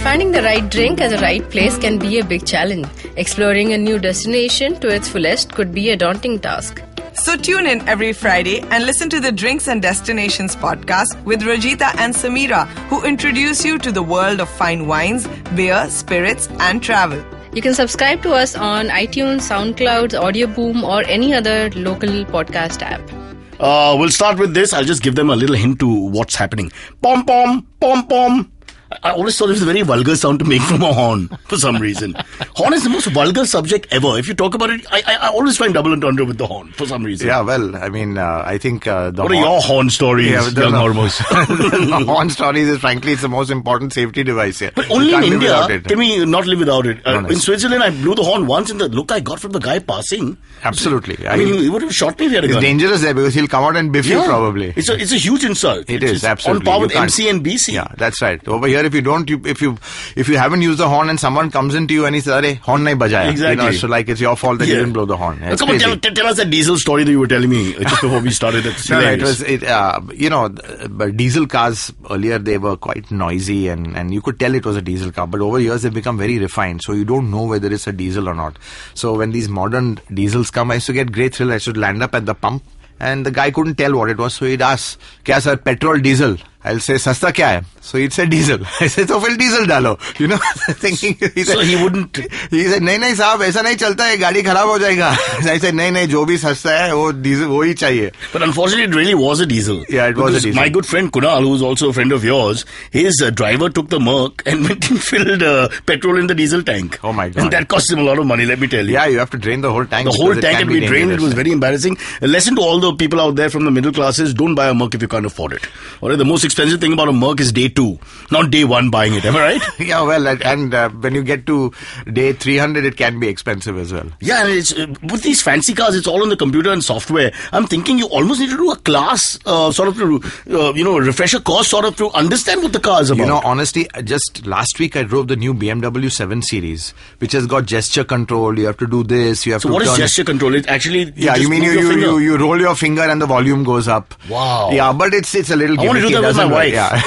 Speaker 5: Finding the right drink at the right place can be a big challenge. Exploring a new destination to its fullest could be a daunting task.
Speaker 6: So tune in every Friday and listen to the Drinks and Destinations podcast with Rajita and Samira, who introduce you to the world of fine wines, beer, spirits, and travel.
Speaker 5: You can subscribe to us on iTunes, SoundCloud, Audio Boom, or any other local podcast app.
Speaker 2: We'll start with this. I'll just give them a little hint to what's happening. Pom pom, pom pom. I always thought it was a very vulgar sound to make from a horn for some reason. Horn is the most vulgar subject ever. If you talk about it, I always find double entendre with the horn for some reason.
Speaker 4: Yeah, well, I mean, I think
Speaker 2: what are your horn stories, young Hormazd?
Speaker 4: The horn stories is, frankly, it's the most important safety device here.
Speaker 2: But only in India can we not live without it. In Switzerland, I blew the horn once, and the look I got from the guy passing.
Speaker 4: Absolutely.
Speaker 2: I mean, he would have shot me if he had a gun.
Speaker 4: It's dangerous there because he'll come out and biff you probably.
Speaker 2: It's a huge insult.
Speaker 4: It is, absolutely.
Speaker 2: On par with MC and BC.
Speaker 4: Yeah, that's right. Over here, if you haven't used the horn and someone comes into you and he says, "Arey, horn nahi bajaya."
Speaker 2: Exactly.
Speaker 4: So like it's your fault that you didn't blow the horn.
Speaker 2: Come on, tell us that diesel story that you were telling me just before we started.
Speaker 4: No, it was but diesel cars earlier, they were quite noisy and you could tell it was a diesel car. But over years they've become very refined, so you don't know whether it's a diesel or not. So when these modern diesels come, I used to get great thrill. I should land up at the pump. And the guy couldn't tell what it was, so he'd ask, "Kya sir, petrol, diesel?" I'll say, "Sasta kya hai?" So he'd say diesel. I said, "So फिर diesel डालो." You know, thinking.
Speaker 2: So he wouldn't.
Speaker 4: He said, "नहीं साहब, ऐसा नहीं चलता है, गाड़ी खराब हो जाएगा." I said, "नहीं, जो भी सस्ता है, वो diesel, वो ही चाहिए."
Speaker 2: But unfortunately, it really was a diesel.
Speaker 4: Yeah, it was a diesel.
Speaker 2: My good friend Kunal, who is also a friend of yours, his driver took the Merc and went and filled petrol in the diesel tank.
Speaker 4: Oh my God!
Speaker 2: And that cost him a lot of money. Let me tell you.
Speaker 4: Yeah, you have to drain the whole tank.
Speaker 2: The whole tank had to be drained. It was very embarrassing. A lesson to all the people out there from the middle classes: don't buy a Merc if you can't afford it. Alright, the most expensive thing about a Merc is day 2, not day 1 buying it. Am I right?
Speaker 4: Yeah, well, and when you get to day 300, it can be expensive as well.
Speaker 2: Yeah, and it's with these fancy cars, it's all on the computer and software. I'm thinking you almost need to do a class, sort of to, a refresher course, sort of to understand what the car is about.
Speaker 4: You know, honestly, just last week I drove the new BMW 7 Series, which has got gesture control. You have to do this. You have
Speaker 2: so
Speaker 4: to.
Speaker 2: What is gesture control? It actually.
Speaker 4: You mean you roll your finger and the volume goes up.
Speaker 2: Wow.
Speaker 4: Yeah, but it's a little.
Speaker 2: I want to do that with my wife.
Speaker 4: Yeah.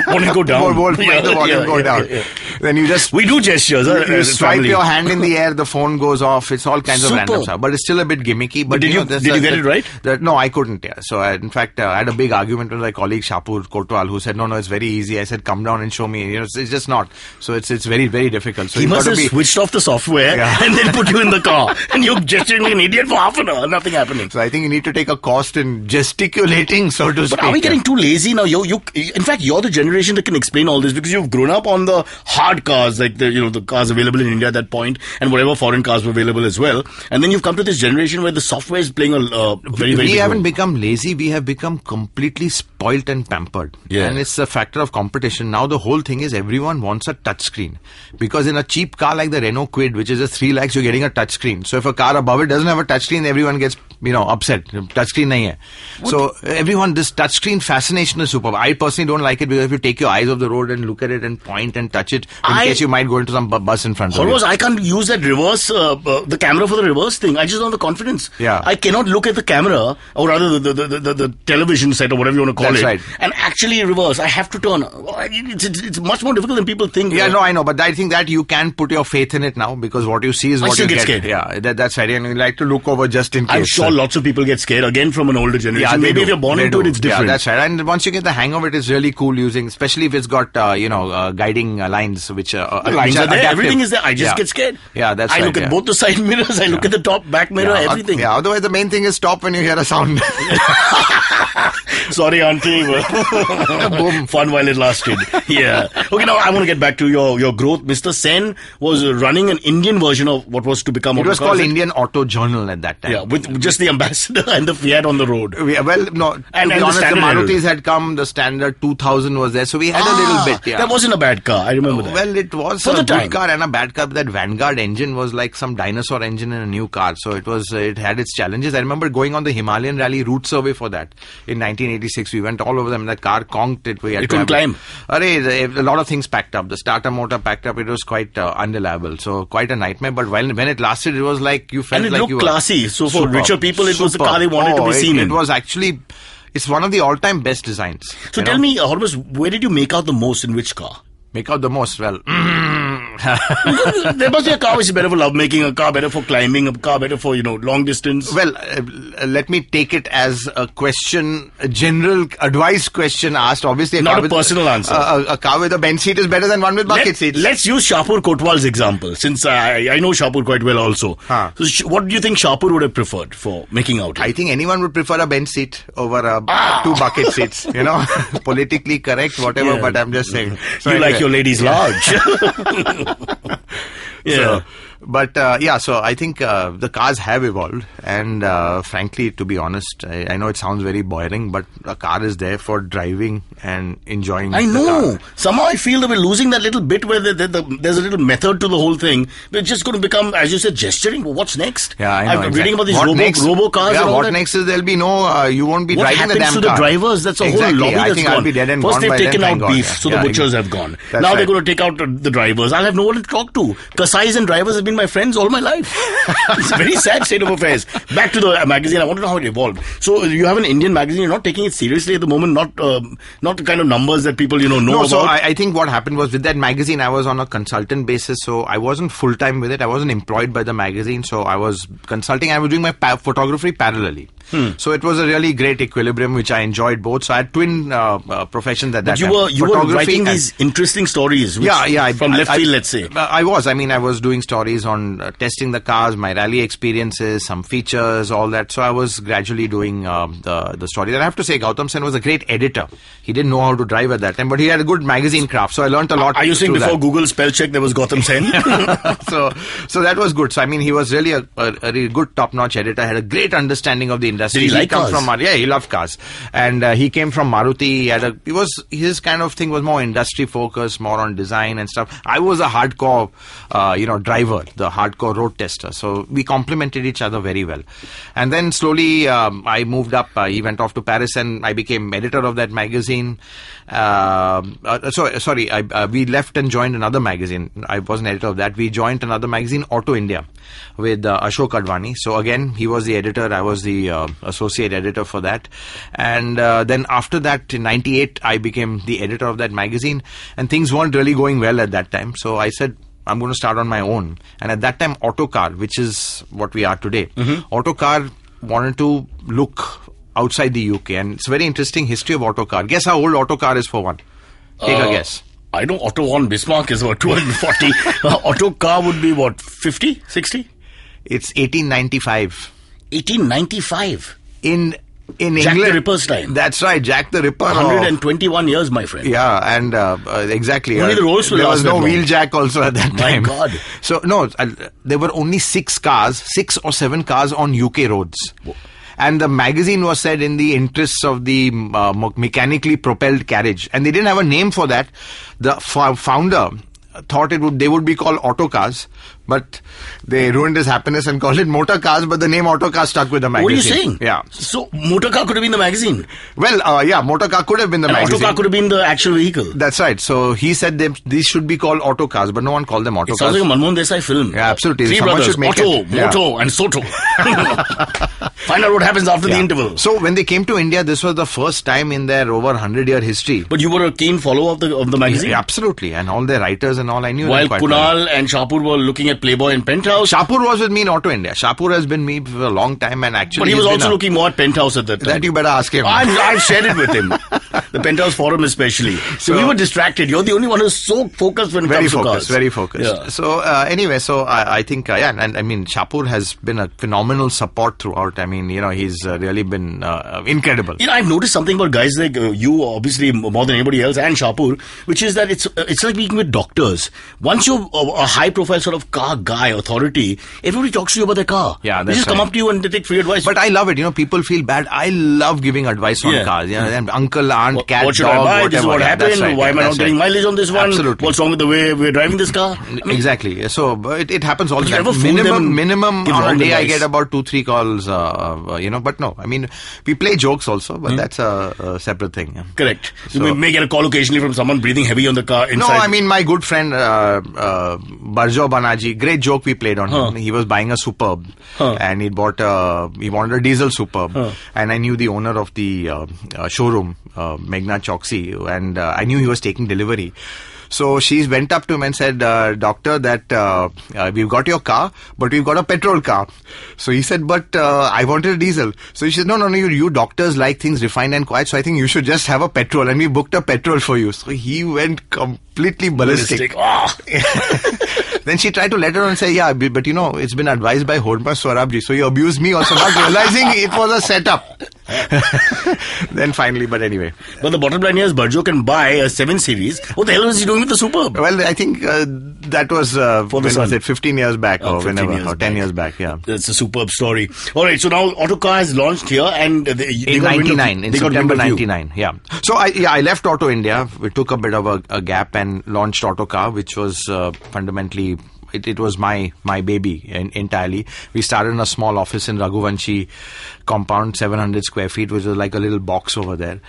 Speaker 2: Want to go down.
Speaker 4: Make the volume go down. Yeah. Then you just.
Speaker 2: We do gestures.
Speaker 4: You swipe your hand in the air, the phone goes off. It's all kinds of random stuff, but it's still a bit gimmicky. But
Speaker 2: did you get it right?
Speaker 4: No, I couldn't. Yeah. So in fact, I had a big argument with my colleague Shapur Kotwal, who said, "No, it's very easy." I said, "Come down and show me." You know, it's just not. So it's very, very difficult. So
Speaker 2: he must have switched off the software and then put you in the car, and you're gesturing like an idiot for half an hour, nothing happening.
Speaker 4: So I think you need to take a cost in gesticulating, so to speak.
Speaker 2: But are we getting too lazy now? In fact, you're the generation that can explain all this because you've grown up on the hard cars, like the cars available in India at that point, and whatever foreign cars were available as well. And then you've come to this generation where the software is playing a very, very big role.
Speaker 4: We haven't become lazy. We have become completely spoilt and pampered.
Speaker 2: Yeah.
Speaker 4: And it's a factor of competition. Now the whole thing is everyone wants a touchscreen. Because in a cheap car like the Renault Kwid, which is a 3 lakhs, you're getting a touchscreen. So if a car above it doesn't have a touchscreen, everyone gets, upset. Touchscreen nahi hai. So everyone, this touchscreen fascination is superb. I personally don't like it because if you take your eyes off the road and look at it and point and touch it, in case you might go into some bus in front of you.
Speaker 2: Hormazd, I can't use that reverse, the camera for the reverse thing. I just don't have the confidence.
Speaker 4: Yeah.
Speaker 2: I cannot look at the camera, or rather the television set or whatever you want to call it,
Speaker 4: right.
Speaker 2: and actually reverse. I have to turn. It's much more difficult than people think.
Speaker 4: Yeah, no, I know, but I think that you can put your faith in it now because what you see is what you get.
Speaker 2: Scared.
Speaker 4: Yeah, that's right. And you like to look over just in case.
Speaker 2: I'm sure lots of people get scared again from an older generation.
Speaker 4: Yeah,
Speaker 2: maybe if you're born into it, it's different.
Speaker 4: Yeah, that's right. And once you get the hang of it, it's really cool using, especially if it's got guiding lines, which
Speaker 2: lines are there. Everything is there. I just get scared.
Speaker 4: Yeah, that's right.
Speaker 2: I look at both the side mirrors. I look at the top, back mirror, everything.
Speaker 4: Yeah. Otherwise, the main thing is stop when you hear a sound.
Speaker 2: Sorry, auntie. Boom. Fun while it lasted. Yeah. Okay, now I want to get back to your growth. Mr. Sen was running an Indian version of what was to become.
Speaker 4: It was called Indian Auto Journal at that time.
Speaker 2: Yeah, with just the ambassador and the Fiat on the road.
Speaker 4: Well, no. To be honest, the Marutis had come. The standard 2000 was there, so we had a little bit. Yeah.
Speaker 2: That wasn't a bad car. I remember that.
Speaker 4: Well, it was a good car and a bad car. But that Vanguard engine was like some dinosaur engine in a new car. So it had its challenges. I remember going on the Himalayan Rally route survey for that in 1986. We went all over them. That car conked it. We had
Speaker 2: you couldn't climb.
Speaker 4: A lot of things packed up. The starter motor packed up. It was quite unreliable. So quite a nightmare. But when it lasted, it was like you felt like you were.
Speaker 2: And it looked classy. So for richer people, it was the car they wanted to be seen in.
Speaker 4: It was actually. It's one of the all-time best designs.
Speaker 2: So tell me, Hormazd, where did you make out the most in which car?
Speaker 4: Make out the most? Well,
Speaker 2: there must be a car which is better for lovemaking, a car better for climbing, a car better for, long distance.
Speaker 4: Well, let me take it as a question, a general advice question asked. Obviously,
Speaker 2: not a personal answer.
Speaker 4: A car with a bench seat is better than one with bucket seats.
Speaker 2: Let's use Shapur Kotwal's example, since I know Shapur quite well also. So what do you think Shapur would have preferred for making out?
Speaker 4: I think anyone would prefer a bench seat over 2 bucket seats. Politically correct, whatever, but I'm just saying.
Speaker 2: So you like your ladies large. Yeah.
Speaker 4: So I think the cars have evolved, and frankly, to be honest, I know it sounds very boring, but a car is there for driving and enjoying.
Speaker 2: I know.
Speaker 4: The car.
Speaker 2: Somehow I feel that we're losing that little bit where there's a little method to the whole thing. We're just going to become, as you said, gesturing. What's next?
Speaker 4: Yeah, I know.
Speaker 2: I'm reading about these robo cars.
Speaker 4: Yeah,
Speaker 2: and all
Speaker 4: what
Speaker 2: that.
Speaker 4: next is there'll be no. You won't be driving the damn car.
Speaker 2: What happens to the drivers? That's a whole lobby
Speaker 4: I
Speaker 2: that's
Speaker 4: think
Speaker 2: gone.
Speaker 4: I'll be dead and
Speaker 2: First
Speaker 4: gone
Speaker 2: they've taken out beef, so the butchers have gone. Now they're going to take out the drivers. I'll have no one to talk to. Kasais and drivers have been been my friends all my life. It's a very sad state of affairs. Back to the magazine. I want to know how it evolved. So you have an Indian magazine. You're not taking it seriously at the moment. Not the kind of numbers that people know
Speaker 4: no,
Speaker 2: about.
Speaker 4: So I think what happened was with that magazine, I was on a consultant basis. So I wasn't full time with it. I wasn't employed by the magazine. So I was consulting. I was doing my photography parallelly. So it was a really great equilibrium, which I enjoyed both. So I had twin professions at that time.
Speaker 2: You were writing these interesting stories. From left field, let's say.
Speaker 4: I was doing stories on testing the cars, my rally experiences, some features, all that. So I was gradually doing the story. And I have to say, Gautam Sen was a great editor. He didn't know how to drive at that time, but he had a good magazine craft. So I learned a lot.
Speaker 2: Are you saying before Google spell check there was Gautam Sen?
Speaker 4: so that was good. So I mean, he was really a really good top-notch editor. Had a great understanding of the industry.
Speaker 2: Did he like cars?
Speaker 4: He loved cars, and he came from Maruti. His kind of thing was more industry focused, more on design and stuff. I was a hardcore, driver, the hardcore road tester. So we complemented each other very well. And then slowly I moved up. He went off to Paris, and I became editor of that magazine. We left and joined another magazine. I wasn't editor of that. We joined another magazine, Auto India, with Ashok Advani. So again, he was the editor. I was the associate editor for that. And then after that, in 98, I became the editor of that magazine. And things weren't really going well at that time. So I said, I'm going to start on my own. And at that time, Autocar, which is what we are today, Autocar wanted to look outside the UK. And it's a very interesting history of Autocar. Guess how old Autocar is for one? Take a guess.
Speaker 2: I know Otto von Bismarck is about 240. Autocar would be what, 50, 60?
Speaker 4: It's 1895.
Speaker 2: 1895?
Speaker 4: In England.
Speaker 2: Jack the Ripper's time.
Speaker 4: That's right, Jack the Ripper.
Speaker 2: 121 years, my friend.
Speaker 4: Yeah, and exactly.
Speaker 2: Only the Rolls will
Speaker 4: there was
Speaker 2: last
Speaker 4: no
Speaker 2: that long.
Speaker 4: Wheeljack also at that time.
Speaker 2: My God.
Speaker 4: So, no, there were only 6 or 7 cars on UK roads. Whoa. And the magazine was said in the interests of the mechanically propelled carriage. And they didn't have a name for that. The founder thought they would be called autocars, but they ruined his happiness and called it motor cars, but the name autocar stuck with the magazine.
Speaker 2: What are you saying?
Speaker 4: Yeah.
Speaker 2: So, motor car could have been the magazine?
Speaker 4: Well, motor car could have been the magazine.
Speaker 2: Autocar could have been the actual vehicle.
Speaker 4: That's right. So, he said these should be called autocars, but no one called them autocars.
Speaker 2: It sounds like a Manmohan Desai film.
Speaker 4: Yeah, absolutely.
Speaker 2: Three
Speaker 4: Someone
Speaker 2: brothers,
Speaker 4: should make
Speaker 2: Otto,
Speaker 4: it.
Speaker 2: Moto, and Soto. Find out what happens after the interval.
Speaker 4: So, when they came to India, this was the first time in their over 100-year history.
Speaker 2: But you were a keen follower of the magazine?
Speaker 4: Yeah, absolutely. And all their writers and all, I knew
Speaker 2: While
Speaker 4: them quite
Speaker 2: Kunal
Speaker 4: well.
Speaker 2: and Shapur were looking at Playboy and Penthouse.
Speaker 4: Shapur was with me in Auto India. Shapur has been me for a long time, and actually...
Speaker 2: But he was also looking more at Penthouse at that time.
Speaker 4: That you better ask him.
Speaker 2: I've shared it with him. The Penthouse Forum especially. So we were distracted. You're the only one who's so focused when it comes to cars.
Speaker 4: Very focused. Yeah. So anyway, I think, and I mean, Shapur has been a phenomenal support throughout. I mean, he's really been incredible.
Speaker 2: I've noticed something about guys like you, obviously more than anybody else, and Shapur, which is that it's like being with doctors. Once you're a high-profile sort of car guy, authority, everybody talks to you about their car.
Speaker 4: Yeah,
Speaker 2: they just come up to you and they take free advice.
Speaker 4: But I love it. People feel bad. I love giving advice on cars. And uncle, aunt, cat,
Speaker 2: what should
Speaker 4: dog,
Speaker 2: I buy?
Speaker 4: whatever.
Speaker 2: This is what happened.
Speaker 4: Right.
Speaker 2: Why am I not getting mileage on this one?
Speaker 4: Absolutely.
Speaker 2: What's wrong with the way we're driving this car?
Speaker 4: Exactly. So it happens all the time. Minimum on a day I get about 2-3 calls. But no, I mean, we play jokes also, but that's a separate thing. Yeah.
Speaker 2: Correct. So we may get a call occasionally from someone breathing heavy on the car inside.
Speaker 4: No, I mean, my good friend Barjo Banaji, great joke we played on him. He was buying a Superb and he wanted a diesel Superb, and I knew the owner of the showroom, Meghna Choksi, and I knew he was taking delivery. So she went up to him and said, doctor, that we've got your car, but we've got a petrol car. So he said, but I wanted a diesel. So she said, no, you doctors like things refined and quiet, so I think you should just have a petrol, and we booked a petrol for you. So he went completely ballistic. Then she tried to let her on and say, yeah, but it's been advised by Hormazd Sorabjee, so you abused me also, not realizing it was a setup. Then finally, but anyway.
Speaker 2: But the bottom line here is Barjo can buy a 7 Series. What the hell was he doing with the Superb?
Speaker 4: Well, I think that was, when was it, 15 years back or whenever, or 10 years back, yeah.
Speaker 2: It's a superb story. Alright, so now Autocar has launched here and
Speaker 4: in 99, in September 99, yeah. So I left Auto India. We took a bit of a gap and launched Autocar, which was fundamentally it was my baby entirely. We started in a small office in Raghuvanshi compound, 700 square feet, which was like a little box over there.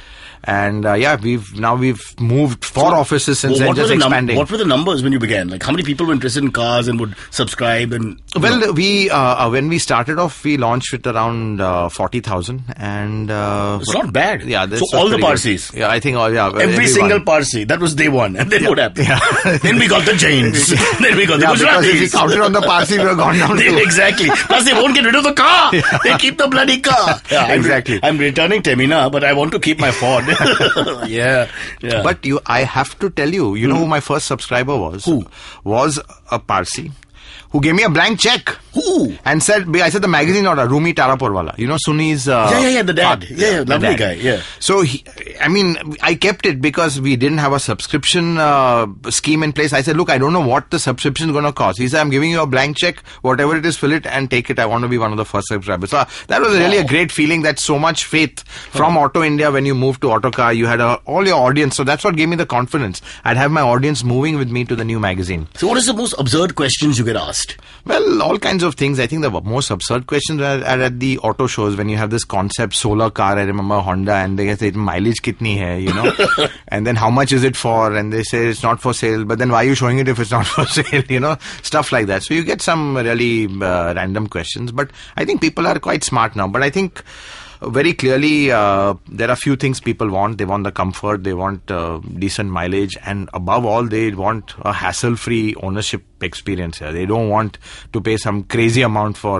Speaker 4: And we've moved 4 offices since then, just expanding.
Speaker 2: What were the numbers when you began? Like, how many people were interested in cars and would subscribe? And
Speaker 4: we when we started off, we launched with around 40,000, and
Speaker 2: it's not bad.
Speaker 4: Yeah,
Speaker 2: so all the Parsis.
Speaker 4: Yeah, I think
Speaker 2: every single Parsi. That was day one, and then what happened? Yeah. Then we got the Jains. Then we got the Gujaratis.
Speaker 4: Because if we counted on the Parsi, we were gone down too.
Speaker 2: Exactly. Plus, they won't get rid of the car. Yeah. They keep the bloody car. Yeah,
Speaker 4: exactly.
Speaker 2: I'm returning Temina, but I want to keep my Ford. Yeah.
Speaker 4: But I have to tell you, you know who my first subscriber was?
Speaker 2: Who?
Speaker 4: Was a Parsi who gave me a blank check.
Speaker 2: Who?
Speaker 4: And I said the magazine order, Rumi Tarapurwala. You know Suni's...
Speaker 2: the dad. Lovely guy, yeah.
Speaker 4: So, I kept it because we didn't have a subscription scheme in place. I said, look, I don't know what the subscription is going to cost. He said, I'm giving you a blank check, whatever it is, fill it and take it. I want to be one of the first subscribers. So, that was really a great feeling, that so much faith from Auto India. When you moved to Autocar, you had all your audience. So, that's what gave me the confidence. I'd have my audience moving with me to the new magazine.
Speaker 2: So, what is the most absurd questions you get asked?
Speaker 4: Well, all kinds of things. I think the most absurd questions are at the auto shows when you have this concept solar car. I remember Honda, and they say mileage kitni hai, you know, and then how much is it for? And they say it's not for sale. But then why are you showing it if it's not for sale? You know, stuff like that. So you get some really random questions. But I think people are quite smart now. But I think very clearly there are few things people want. They want the comfort, they want decent mileage, and above all they want a hassle-free ownership experience here. They don't want to pay some crazy amount for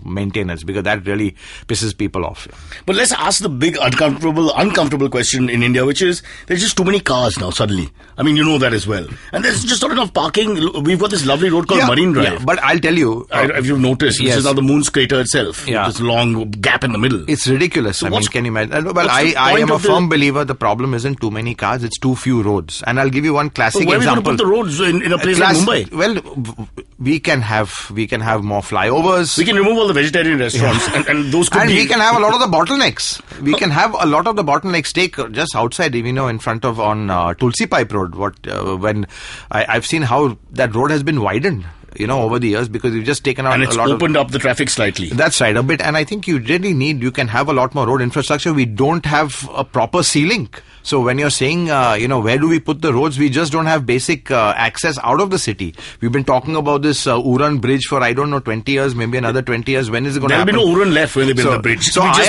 Speaker 4: maintenance, because that really pisses people off.
Speaker 2: But let's ask the big uncomfortable question in India, which is there's just too many cars now suddenly. I mean, you know that as well. And there's just not enough parking. We've got this lovely road called Marine Drive.
Speaker 4: Yeah, but I'll tell you,
Speaker 2: if you've noticed, this is now the Moon's crater itself. Yeah. This long gap in the middle.
Speaker 4: It's ridiculous. So can you imagine? Well, I am a firm believer the problem isn't too many cars, it's too few roads. And I'll give you one classic example.
Speaker 2: Where are we going to put the roads in a place like Mumbai?
Speaker 4: Well, we can have more flyovers.
Speaker 2: We can remove all the vegetarian restaurants, and those could be...
Speaker 4: we can have a lot of the bottlenecks. We can have a lot of the bottlenecks. Take just outside, in front of on Tulsi Pipe Road. When I've seen how that road has been widened, over the years, because you've just taken out
Speaker 2: and it's opened up the traffic slightly.
Speaker 4: That's right, a bit. And I think you can have a lot more road infrastructure. We don't have a proper sea-link. So when you're saying, where do we put the roads? We just don't have basic access out of the city. We've been talking about this Uran bridge for, 20 years, maybe another 20 years. When is it going to happen?
Speaker 2: There'll be no Uran left when they build the bridge. So I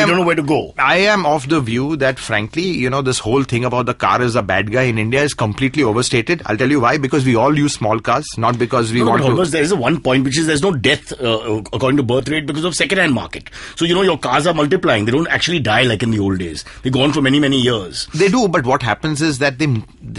Speaker 2: don't know where to go.
Speaker 4: I am of the view that, frankly, this whole thing about the car is a bad guy in India is completely overstated. I'll tell you why. Because we all use small cars, not because we want to.
Speaker 2: Hormazd, there is one point, which is there's no death according to birth rate because of second-hand market. So, your cars are multiplying. They don't actually die like in the old days. They go on for many, many years.
Speaker 4: They do, but what happens is that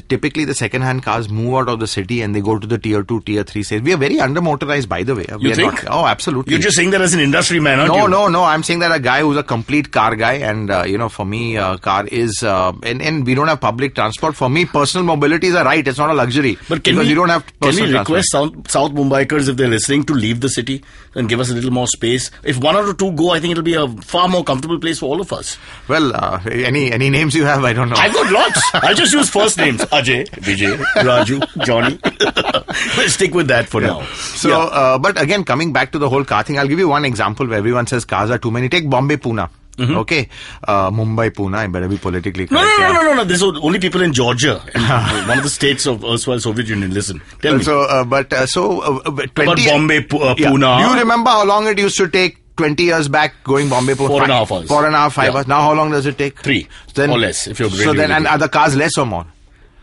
Speaker 4: typically the second-hand cars move out of the city and they go to the tier 2, tier 3 states. We are very under-motorized, by the way.
Speaker 2: You think?
Speaker 4: Absolutely.
Speaker 2: You're just saying that as an industry man, aren't you?
Speaker 4: No. I'm saying that a guy who's a complete car guy, and for me, car is, and we don't have public transport. For me, personal mobility is a right. It's not a luxury.
Speaker 2: But can we request South Mumbaikars, if they're listening, to leave the city and give us a little more space? If one or two go, I think it'll be a far more comfortable place for all of us.
Speaker 4: Well, any names you have, I don't know.
Speaker 2: I've got lots. I'll just use first names. Ajay, Vijay, Raju, Johnny. We'll stick with that for now.
Speaker 4: So, but again, coming back to the whole car thing, I'll give you one example where everyone says cars are too many. Take Bombay, Pune. Mm-hmm. Okay, Mumbai, Pune. I better be politically correct.
Speaker 2: No. There's only people in Georgia, one of the states of erstwhile Soviet Union. Listen, tell me.
Speaker 4: About
Speaker 2: 20 Bombay, Pune.
Speaker 4: Do you remember how long it used to take 20 years back going Bombay, Pune?
Speaker 2: 4.5 hours.
Speaker 4: 5 hours. Now how long does it take?
Speaker 2: 3 or less. If you're
Speaker 4: and are the cars less or more?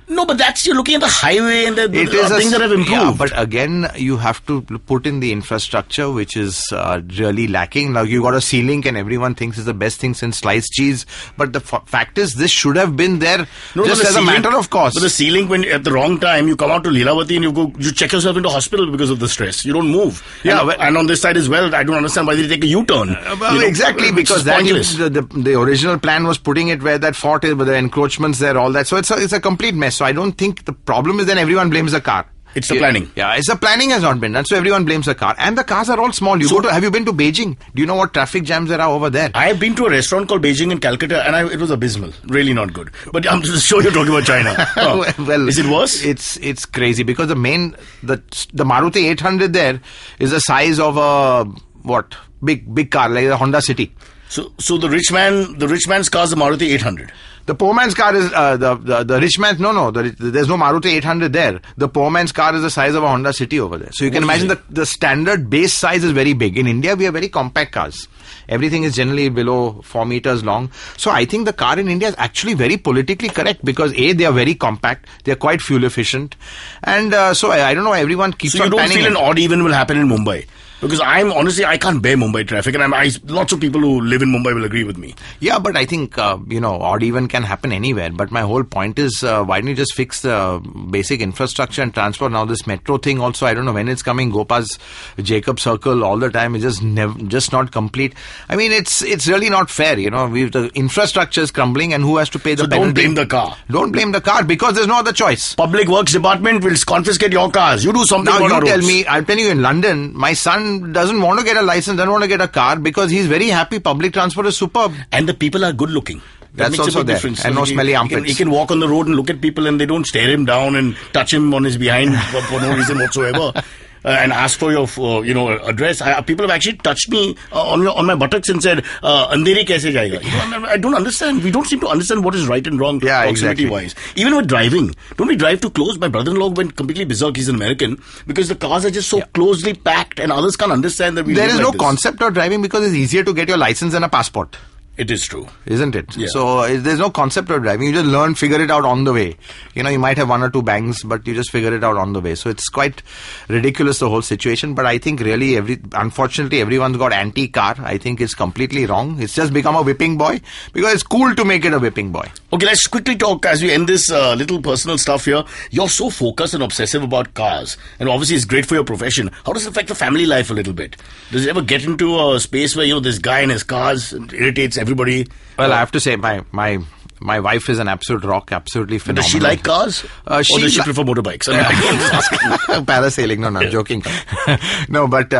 Speaker 2: No, but you're looking at the highway and the things that have improved.
Speaker 4: Yeah, but again, you have to put in the infrastructure, which is really lacking. Now, you got a sea-link and everyone thinks it's the best thing since sliced cheese. But the fact is, this should have been there just as a matter of course.
Speaker 2: But the sea-link, when at the wrong time, you come out to Leelavati and you check yourself into hospital because of the stress. You don't move. Yeah, and on this side as well, I don't understand why they take a U-turn.
Speaker 4: Exactly, because the original plan was putting it where that fort is, with the encroachments there, all that. So it's a complete mess. So I don't think the problem is then everyone blames the car.
Speaker 2: It's the planning.
Speaker 4: Yeah, it's the planning has not been done. So everyone blames the car. And the cars are all small. Have you been to Beijing? Do you know what traffic jams there are over there?
Speaker 2: I've been to a restaurant called Beijing in Calcutta, and it was abysmal. Really not good. But I'm just sure you're talking about China. Oh.
Speaker 4: Well,
Speaker 2: is it worse?
Speaker 4: It's crazy because the Maruti 800 there is the size of a big car like a Honda City.
Speaker 2: So the rich man's car is the Maruti 800.
Speaker 4: The poor man's car is the rich man's. No. There's no Maruti 800 there. The poor man's car is the size of a Honda City over there. So you can imagine the standard base size is very big. In India, we have very compact cars. Everything is generally below 4 meters long. So I think the car in India is actually very politically correct because they are very compact. They are quite fuel efficient, and so I don't know. Everyone keeps on.
Speaker 2: So you don't feel an odd even will happen in Mumbai? Because I can't bear Mumbai traffic, and lots of people who live in Mumbai will agree with me.
Speaker 4: Yeah, but I think, odd even can happen anywhere. But my whole point is, why don't you just fix the basic infrastructure and transport? Now this metro thing also, I don't know when it's coming. Gopal's Jacob Circle all the time is just not complete. I mean, it's really not fair, the infrastructure is crumbling, and who has to pay the penalty?
Speaker 2: Don't blame the car.
Speaker 4: Don't blame the car because there's no other choice.
Speaker 2: Public Works Department will confiscate your cars. You do something
Speaker 4: now
Speaker 2: about
Speaker 4: you tell me, I'm telling you, in London, my son doesn't want to get a license, doesn't want to get a car because he's very happy. Public transport is superb.
Speaker 2: And the people are good looking. That
Speaker 4: That's
Speaker 2: makes
Speaker 4: also
Speaker 2: a big
Speaker 4: there.
Speaker 2: difference.
Speaker 4: And no smelly armpits.
Speaker 2: He can walk on the road and look at people and they don't stare him down and touch him on his behind for no reason whatsoever. And ask for your, address. People have actually touched me on my buttocks and said, "Andheri kaise jayega?" I don't understand. We don't seem to understand what is right and wrong proximity-wise. Even with driving, don't we drive too close? My brother-in-law went completely berserk. He's an American because the cars are just so closely packed, and others can't understand that we.
Speaker 4: There is no
Speaker 2: this.
Speaker 4: concept of driving because it's easier to get your license than a passport.
Speaker 2: It is true.
Speaker 4: Isn't it?
Speaker 2: Yeah.
Speaker 4: So there's no concept of driving. You just figure it out on the way. You might have 1 or 2 bangs, but you just figure it out on the way. So it's quite ridiculous, the whole situation. But I think really, unfortunately, everyone's got anti-car. I think it's completely wrong. It's just become a whipping boy because it's cool to make it a whipping boy.
Speaker 2: Okay, let's quickly talk as we end this little personal stuff here. You're so focused and obsessive about cars. And obviously it's great for your profession. How does it affect the family life a little bit? Does it ever get into a space where, this guy in his cars irritates everybody?
Speaker 4: Well, I have to say, my wife is an absolute rock, absolutely phenomenal.
Speaker 2: Does she like cars? Or does she prefer motorbikes? I'm just asking.
Speaker 4: Parasailing, no, I'm joking. No, but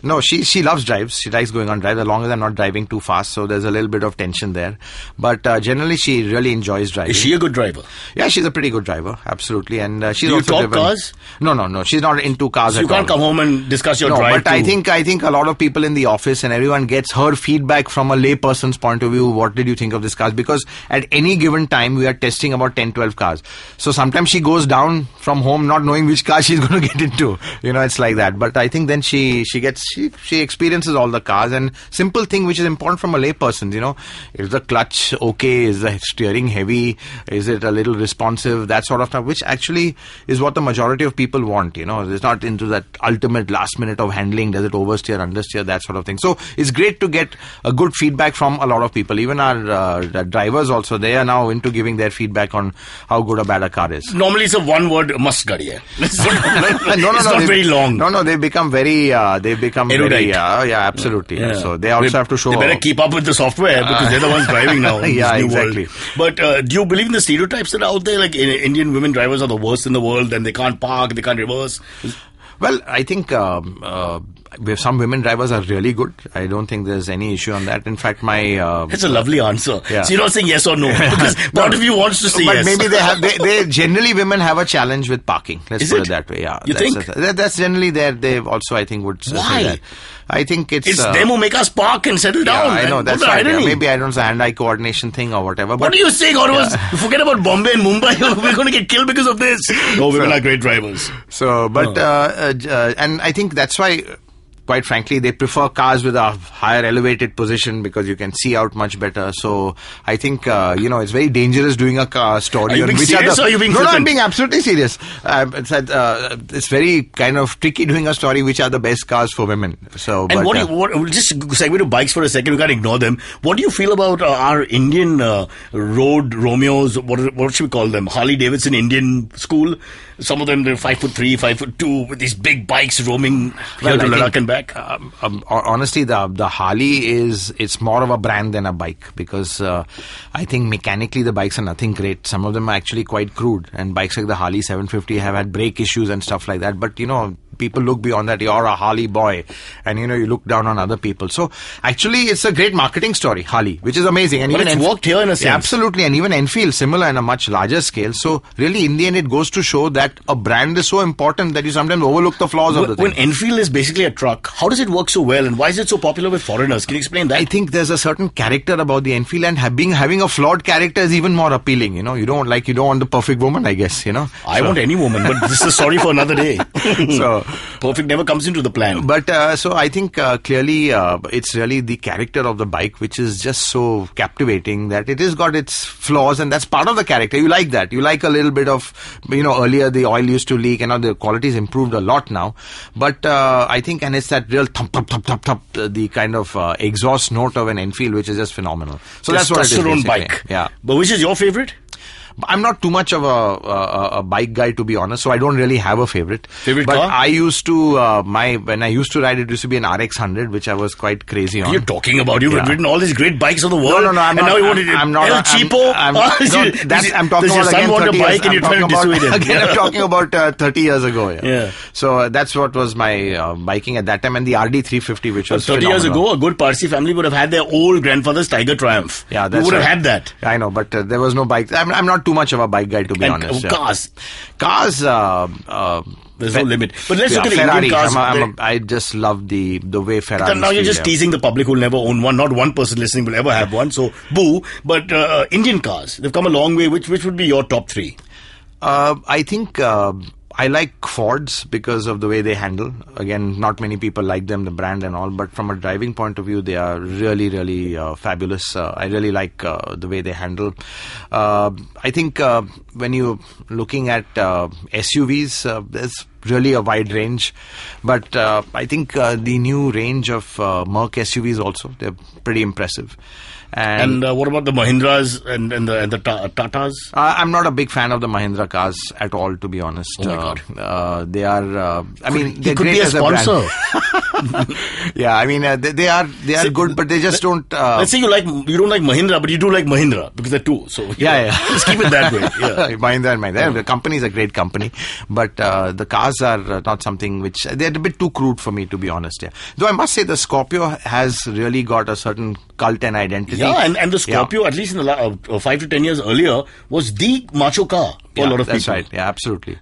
Speaker 4: no, she loves drives. She likes going on drives as long as I'm not driving too fast. So there's a little bit of tension there. But generally, she really enjoys driving.
Speaker 2: Is she a good driver?
Speaker 4: Yeah, she's a pretty good driver, absolutely. And she's
Speaker 2: Do you
Speaker 4: also
Speaker 2: talk
Speaker 4: driven.
Speaker 2: Cars?
Speaker 4: No, she's not into cars
Speaker 2: so
Speaker 4: at all.
Speaker 2: You can't come home and discuss your drive.
Speaker 4: But I think a lot of people in the office and everyone gets her feedback from a layperson's point of view. What did you think of this car? Because at any given time we are testing about 10-12 cars, so sometimes she goes down from home not knowing which car she's going to get into. It's like that. But I think then she experiences all the cars, and simple thing which is important from a layperson, is the clutch okay, is the steering heavy, is it a little responsive, that sort of stuff, which actually is what the majority of people want. It's not into that ultimate last minute of handling, does it oversteer, understeer, that sort of thing. So it's great to get a good feedback from a lot of people. Even our drivers also, they are now into giving their feedback on how good or bad a car is.
Speaker 2: Normally it's a one-word must gadi hai. It's not very long.
Speaker 4: No, they become very
Speaker 2: erudite.
Speaker 4: Absolutely. Yeah. So they also have to show.
Speaker 2: They better keep up with the software because they're the ones driving now in this new
Speaker 4: exactly.
Speaker 2: world. But do you believe in the stereotypes that are out there? Like Indian women drivers are the worst in the world and they can't park, they can't reverse.
Speaker 4: Well, I think some women drivers are really good. I don't think there's any issue on that. In fact,
Speaker 2: That's a lovely answer.
Speaker 4: Yeah.
Speaker 2: So you're not saying yes or no. Because part of you wants to say yes.
Speaker 4: But maybe they generally women have a challenge with parking. Let's put it that way. Yeah.
Speaker 2: You think?
Speaker 4: That's generally there. They also, I think, would
Speaker 2: Why?
Speaker 4: say that. I think it's
Speaker 2: them who make us park and settle down.
Speaker 4: I know, that's right.
Speaker 2: Yeah,
Speaker 4: maybe I don't know, it's a hand-eye coordination thing or whatever.
Speaker 2: What are you saying, Hormazd? Forget about Bombay and Mumbai. We're going to get killed because of this. No, women are great drivers.
Speaker 4: So, but, and I think that's why, quite frankly, they prefer cars with a higher elevated position because you can see out much better. So I think, it's very dangerous doing a car story.
Speaker 2: Are you being serious or are you being
Speaker 4: No, I'm being absolutely serious. It's very kind of tricky doing a story which are the best cars for women. So,
Speaker 2: and we'll just segue to bikes for a second. We can't ignore them. What do you feel about our Indian road Romeos? What should we call them? Harley Davidson Indian school? Some of them, they're 5'3", 5'2", with these big bikes roaming here to Ladakh and back.
Speaker 4: Honestly, the Harley it's more of a brand than a bike, because I think mechanically the bikes are nothing great. Some of them are actually quite crude, and bikes like the Harley 750 have had brake issues and stuff like that. But people look beyond that. You're a Harley boy, and you look down on other people. So actually, it's a great marketing story, Harley, which is amazing. And
Speaker 2: even it's worked here in a sense.
Speaker 4: Yeah, absolutely, and even Enfield, similar in a much larger scale. So really, in the end, it goes to show that a brand is so important that you sometimes overlook the flaws of the thing.
Speaker 2: When Enfield is basically a truck, how does it work so well, and why is it so popular with foreigners? Can you explain that?
Speaker 4: I think there's a certain character about the Enfield, and having a flawed character is even more appealing. You don't want the perfect woman, I guess.
Speaker 2: I want any woman, but this is a story for another day.
Speaker 4: So
Speaker 2: perfect never comes into the plan.
Speaker 4: But so I think clearly it's really the character of the bike which is just so captivating, that it has got its flaws, and that's part of the character. You like that. You like a little bit of, earlier the oil used to leak, and now the quality has improved a lot now. But I think, and it's that real thump, thump, thump, thump, thump, the kind of exhaust note of an Enfield, which is just phenomenal. So that's what it is.
Speaker 2: Your own bike.
Speaker 4: Yeah.
Speaker 2: But which is your favorite?
Speaker 4: I'm not too much of a bike guy, to be honest, so I don't really have a favorite.
Speaker 2: Favorite
Speaker 4: but
Speaker 2: car?
Speaker 4: I used to, when I used to ride, it used to be an RX 100, which I was quite crazy on.
Speaker 2: You're talking about, you've ridden all these great bikes of the world.
Speaker 4: No, I'm
Speaker 2: and
Speaker 4: not.
Speaker 2: Now you want to
Speaker 4: I'm not.
Speaker 2: El Cheapo?
Speaker 4: I'm talking about again 30 years.
Speaker 2: Bike and you're trying to dissuade him.
Speaker 4: Again, I'm talking about 30 years ago.
Speaker 2: Yeah.
Speaker 4: So that's what was my biking at that time, and the RD 350, which was
Speaker 2: 30
Speaker 4: phenomenal.
Speaker 2: years ago, a good Parsi family would have had their old grandfather's Tiger Triumph.
Speaker 4: Yeah, that's
Speaker 2: You would have
Speaker 4: right.
Speaker 2: had that.
Speaker 4: I know, but there was no bike. I'm not too much of a bike guy, to be
Speaker 2: And
Speaker 4: honest.
Speaker 2: cars.
Speaker 4: Cars,
Speaker 2: there's no limit. But let's look at the
Speaker 4: Ferrari.
Speaker 2: Indian cars.
Speaker 4: I just love the way Ferrari.
Speaker 2: Now you're just teasing the public who'll never own one. Not one person listening will ever have one. So, boo. But Indian cars, they've come a long way. Which would be your top three?
Speaker 4: I think I like Fords because of the way they handle. Again, not many people like them, the brand and all, but from a driving point of view, they are really, really fabulous. I really like the way they handle. I think when you're looking at SUVs, there's really a wide range, but I think the new range of Merc SUVs also, they're pretty impressive.
Speaker 2: And what about the Mahindras and the Tatas?
Speaker 4: I'm not a big fan of the Mahindra cars at all, to be honest.
Speaker 2: Oh my God.
Speaker 4: They are. They're
Speaker 2: could
Speaker 4: great
Speaker 2: be a
Speaker 4: as
Speaker 2: sponsor.
Speaker 4: A brand. Yeah, I mean they are good, but they just don't.
Speaker 2: Let's say you don't like Mahindra, but you do like Mahindra because they're two. So
Speaker 4: yeah.
Speaker 2: Just keep it that way. Yeah.
Speaker 4: Mahindra and Mahindra. The company is a great company, but the cars are not something which they're a bit too crude for me, to be honest. Yeah. Though I must say the Scorpio has really got a certain cult and identity.
Speaker 2: Yeah, and the Scorpio, at least in the 5 to 10 years earlier, was the macho car for a lot of people.
Speaker 4: That's right. Yeah, absolutely.